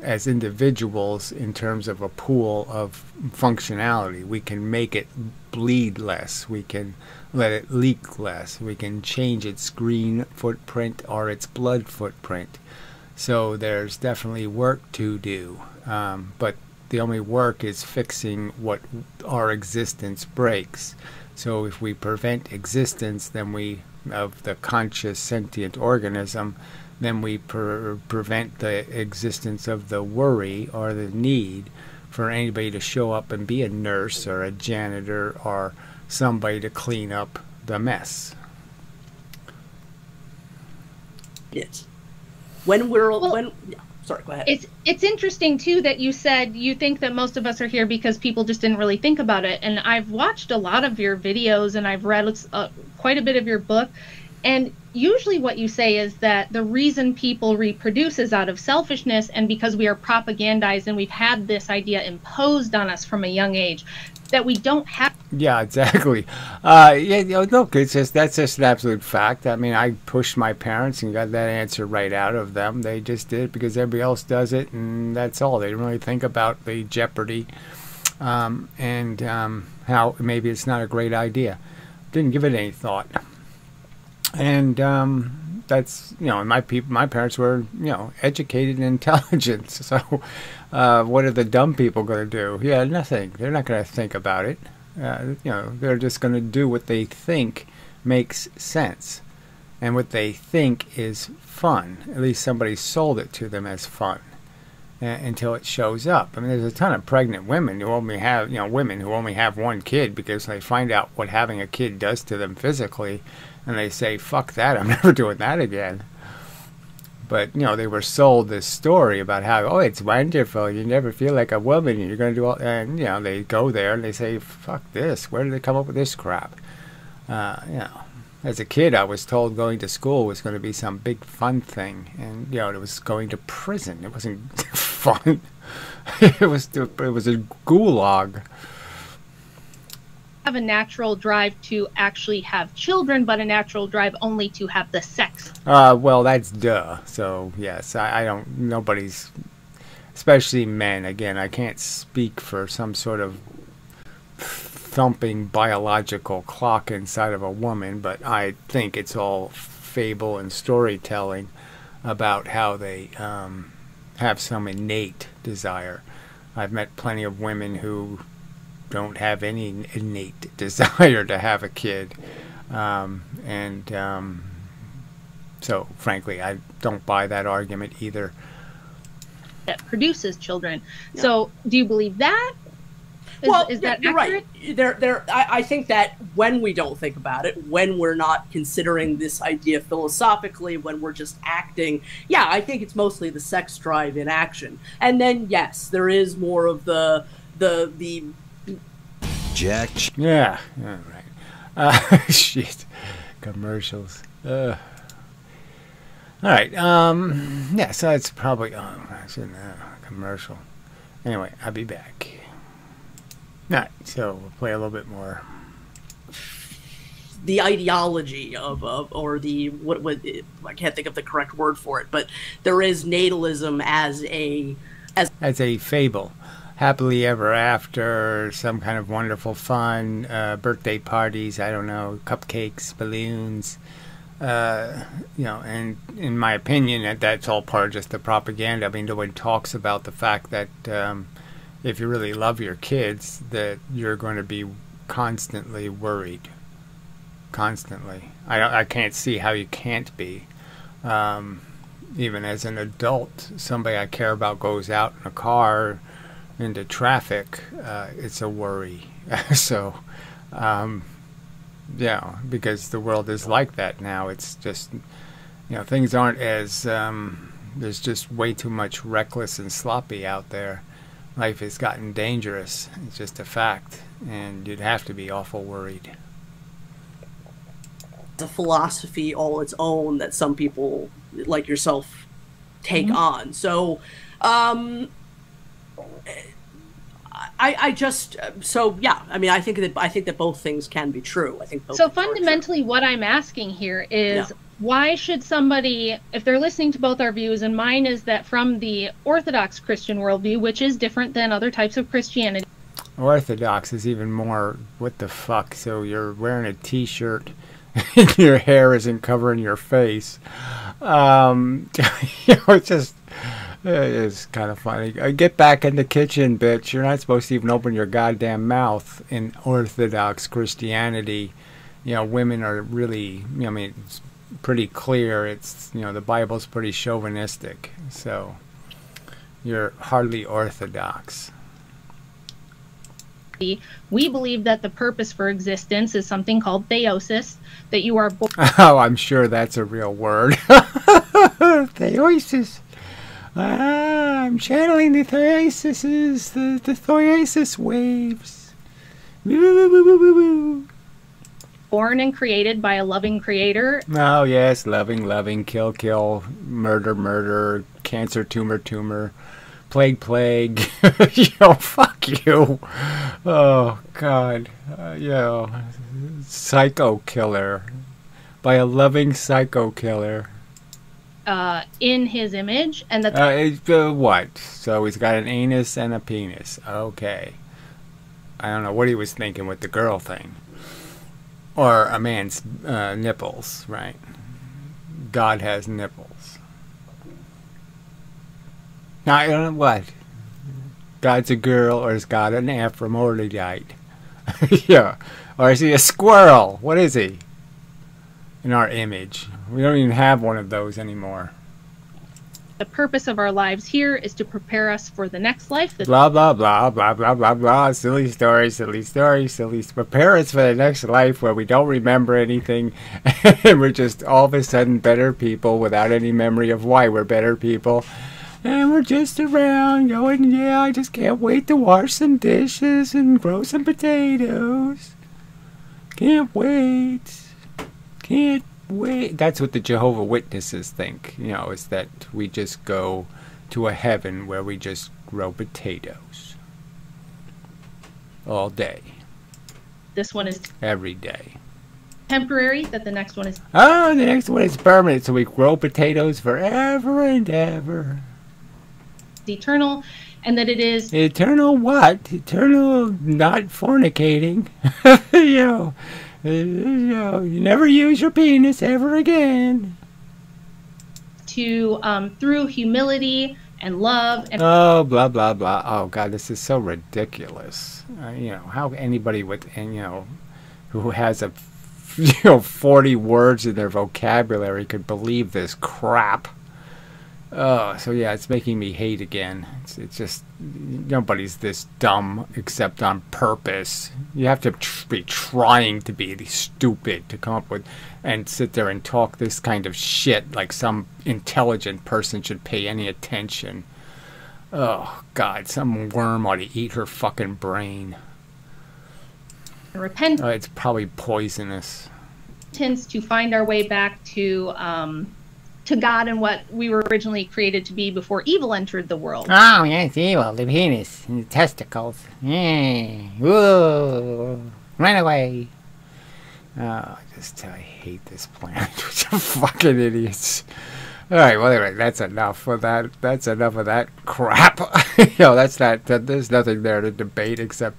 as individuals in terms of a pool of functionality, we can make it bleed less, we can let it leak less, we can change its green footprint or its blood footprint. So there's definitely work to do, but the only work is fixing what our existence breaks. So if we prevent existence of the conscious sentient organism, then we prevent the existence of the worry or the need for anybody to show up and be a nurse or a janitor or somebody to clean up the mess. Yes. Sorry, go ahead. It's interesting too that you said you think that most of us are here because people just didn't really think about it. And I've watched a lot of your videos and I've read quite a bit of your book. And usually what you say is that the reason people reproduce is out of selfishness and because we are propagandized and we've had this idea imposed on us from a young age that we don't have. Yeah, exactly. Look, that's just an absolute fact. I mean, I pushed my parents and got that answer right out of them. They just did it because everybody else does it, and that's all. They didn't really think about the jeopardy and how maybe it's not a great idea. Didn't give it any thought. And that's, you know, my parents were, you know, educated and intelligent. So what are the dumb people going to do? Yeah, nothing. They're not going to think about it. You know, they're just going to do what they think makes sense. And what they think is fun. At least somebody sold it to them as fun. Until it shows up. I mean, there's a ton of pregnant women who only have, you know, women who only have one kid because they find out what having a kid does to them physically, and they say, fuck that, I'm never doing that again. But, you know, they were sold this story about how, oh, it's wonderful, you never feel like a woman, and you're going to do all, and, you know, they go there and they say, fuck this, where did they come up with this crap? You know. As a kid, I was told going to school was going to be some big fun thing, and you know, it was going to prison. It wasn't fun. it was a gulag. Have a natural drive to actually have children, but a natural drive only to have the sex. Well, that's duh. So yes, I don't. Nobody's, especially men. Again, I can't speak for some sort of thumping biological clock inside of a woman, but I think it's all fable and storytelling about how they have some innate desire. I've met plenty of women who don't have any innate desire to have a kid, so frankly I don't buy that argument either. That produces children. Yeah. So do you believe that? Is that you're accurate? Right. I think that when we don't think about it, when we're not considering this idea philosophically, when we're just acting, yeah, I think it's mostly the sex drive in action. And then, yes, there is more of the Jack. Yeah, all right. Shit, commercials. All right. Yeah, so it's probably commercial. Anyway, I'll be back. Right, so we'll play a little bit more. The ideology of or the what I can't think of the correct word for it, but there is natalism as a fable, happily ever after, some kind of wonderful fun, birthday parties, I don't know, cupcakes, balloons, you know, and in my opinion, that's all part of just the propaganda. I mean, no one talks about the fact that if you really love your kids, that you're going to be constantly worried. Constantly. I can't see how you can't be. Even as an adult, somebody I care about goes out in a car into traffic, it's a worry. So, yeah, because the world is like that now. It's just, you know, things aren't as, there's just way too much reckless and sloppy out there. Life has gotten dangerous. It's just a fact, and you'd have to be awful worried. The philosophy all its own that some people like yourself take on. So, I just yeah. I mean, I think that both things can be true. I think both. So fundamentally, what I'm asking here is. Yeah. Why should somebody, if they're listening to both our views, and mine is that from the Orthodox Christian worldview, which is different than other types of Christianity. Orthodox is even more, what the fuck? So you're wearing a t-shirt and your hair isn't covering your face. You know, it's kind of funny. Get back in the kitchen, bitch. You're not supposed to even open your goddamn mouth in Orthodox Christianity. You know, women are really, you know, I mean, it's pretty clear. It's, you know, the Bible's pretty chauvinistic, so you're hardly orthodox. We believe that the purpose for existence is something called theosis, that you are born. Oh, I'm sure that's a real word. Theosis. I'm channeling the theosis, the theosis waves. Born and created by a loving creator. Oh, yes, loving, kill, murder, cancer, tumor, plague. Yo, fuck you. Oh, God. Yo, psycho killer. By a loving psycho killer. In his image, and that. What? So he's got an anus and a penis. Okay. I don't know what he was thinking with the girl thing. Or a man's nipples, right? God has nipples. Now, I don't know what. God's a girl, or is God an hermaphrodite? Yeah. Or is he a squirrel? What is he? In our image. We don't even have one of those anymore. The purpose of our lives here is to prepare us for the next life. Blah, blah, blah, blah, blah, blah, blah. Silly story, silly story, silly. Prepare us for the next life where we don't remember anything. And we're just all of a sudden better people without any memory of why we're better people. And we're just around going, yeah, I just can't wait to wash some dishes and grow some potatoes. Can't wait. Can't wait. That's what the Jehovah's Witnesses think, you know, is that we just go to a heaven where we just grow potatoes. All day. This one is every day. Temporary, that the next one is... Oh, the next one is permanent, so we grow potatoes forever and ever. Eternal, and that it is... Eternal what? Eternal not fornicating. You never use your penis ever again. To, through humility and love and... Oh, blah, blah, blah. Oh, God, this is so ridiculous. How anybody with, who has 40 words in their vocabulary could believe this crap. Oh, so yeah, it's making me hate again. It's just, nobody's this dumb except on purpose. You have to be trying to be stupid to come up with and sit there and talk this kind of shit like some intelligent person should pay any attention. Oh, God, some worm ought to eat her fucking brain. Repent. It's probably poisonous. To find our way back to God and what we were originally created to be before evil entered the world. Oh, yes, evil, the penis and the testicles. Yeah. Whoa. Run away. Oh, I hate this planet. You're fucking idiots. All right, well, anyway, that's enough of that. That's enough of that crap. There's nothing there to debate except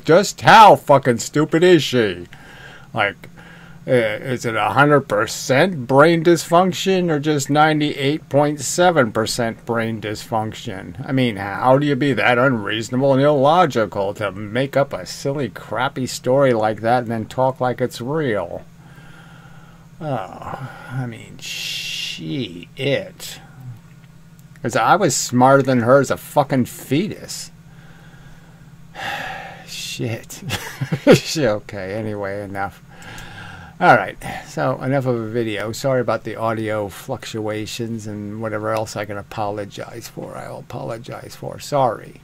just how fucking stupid is she? Like, is it 100% brain dysfunction or just 98.7% brain dysfunction? I mean, how do you be that unreasonable and illogical to make up a silly, crappy story like that and then talk like it's real? Oh, I mean, because I was smarter than her as a fucking fetus. Shit. Okay, anyway, enough. Alright, so enough of a video. Sorry about the audio fluctuations and whatever else I can apologize for. I'll apologize for. Sorry.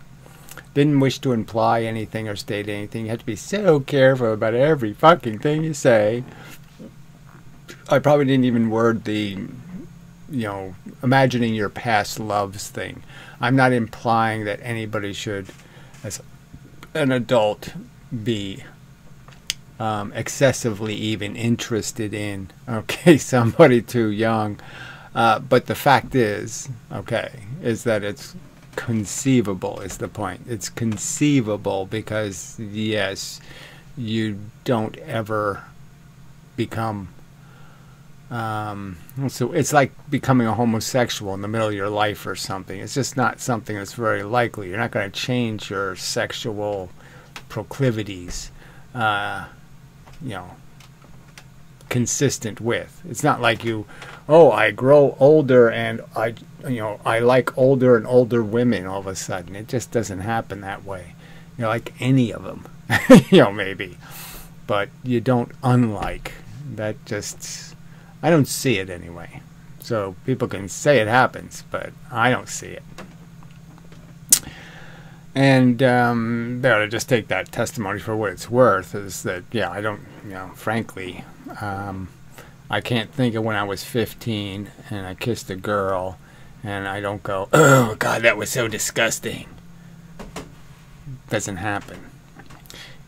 Didn't wish to imply anything or state anything. You have to be so careful about every fucking thing you say. I probably didn't even word the, imagining your past loves thing. I'm not implying that anybody should, as an adult, be excessively even interested in, somebody too young. But the fact is, is that it's conceivable is the point. It's conceivable because, yes, you don't ever become... so it's like becoming a homosexual in the middle of your life or something. It's just not something that's very likely. You're not going to change your sexual proclivities, consistent with. It's not like I grow older and I like older and older women all of a sudden. It just doesn't happen that way. Like any of them, maybe. But you don't unlike. That just... I don't see it anyway. So people can say it happens, but I don't see it. And they ought to just take that testimony for what it's worth. Is that, I don't, frankly, I can't think of when I was 15 and I kissed a girl and I don't go, oh, God, that was so disgusting. Doesn't happen.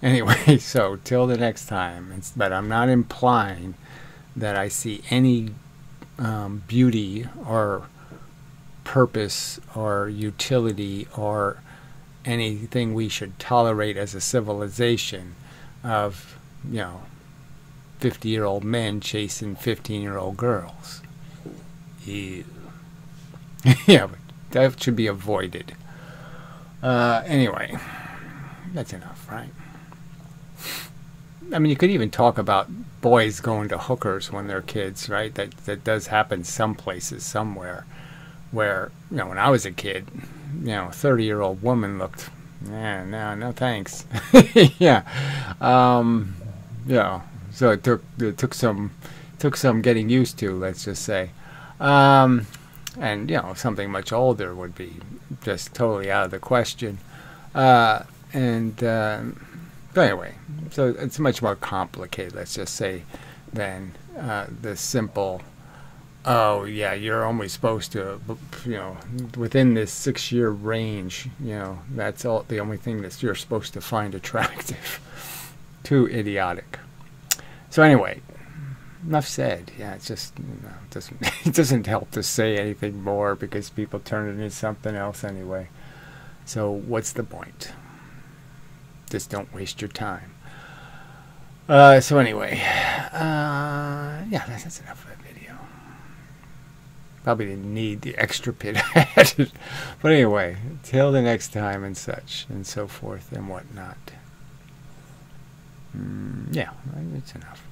Anyway, so till the next time. But I'm not implying that I see any beauty or purpose or utility or anything we should tolerate as a civilization of, 50-year-old men chasing 15-year-old girls. Ew. Yeah, but that should be avoided. Anyway, that's enough, right? I mean, you could even talk about boys going to hookers when they're kids, right? That does happen some places, somewhere, where, you know, when I was a kid, you know, a 30-year-old woman looked, yeah, no thanks. Yeah. Yeah. So it took some getting used to, let's just say. And, you know, something much older would be just totally out of the question. But anyway, so it's much more complicated, let's just say, than the simple, oh, yeah, you're only supposed to, you know, within this 6-year range, you know, that's the only thing that you're supposed to find attractive. Too idiotic. So anyway, enough said. Yeah, it's just, you know, it doesn't help to say anything more because people turn it into something else anyway. So what's the point? Just don't waste your time. So anyway, yeah, that's enough of that video. Probably didn't need the extra bit added. But anyway, till the next time and such and so forth and whatnot. Yeah, it's enough.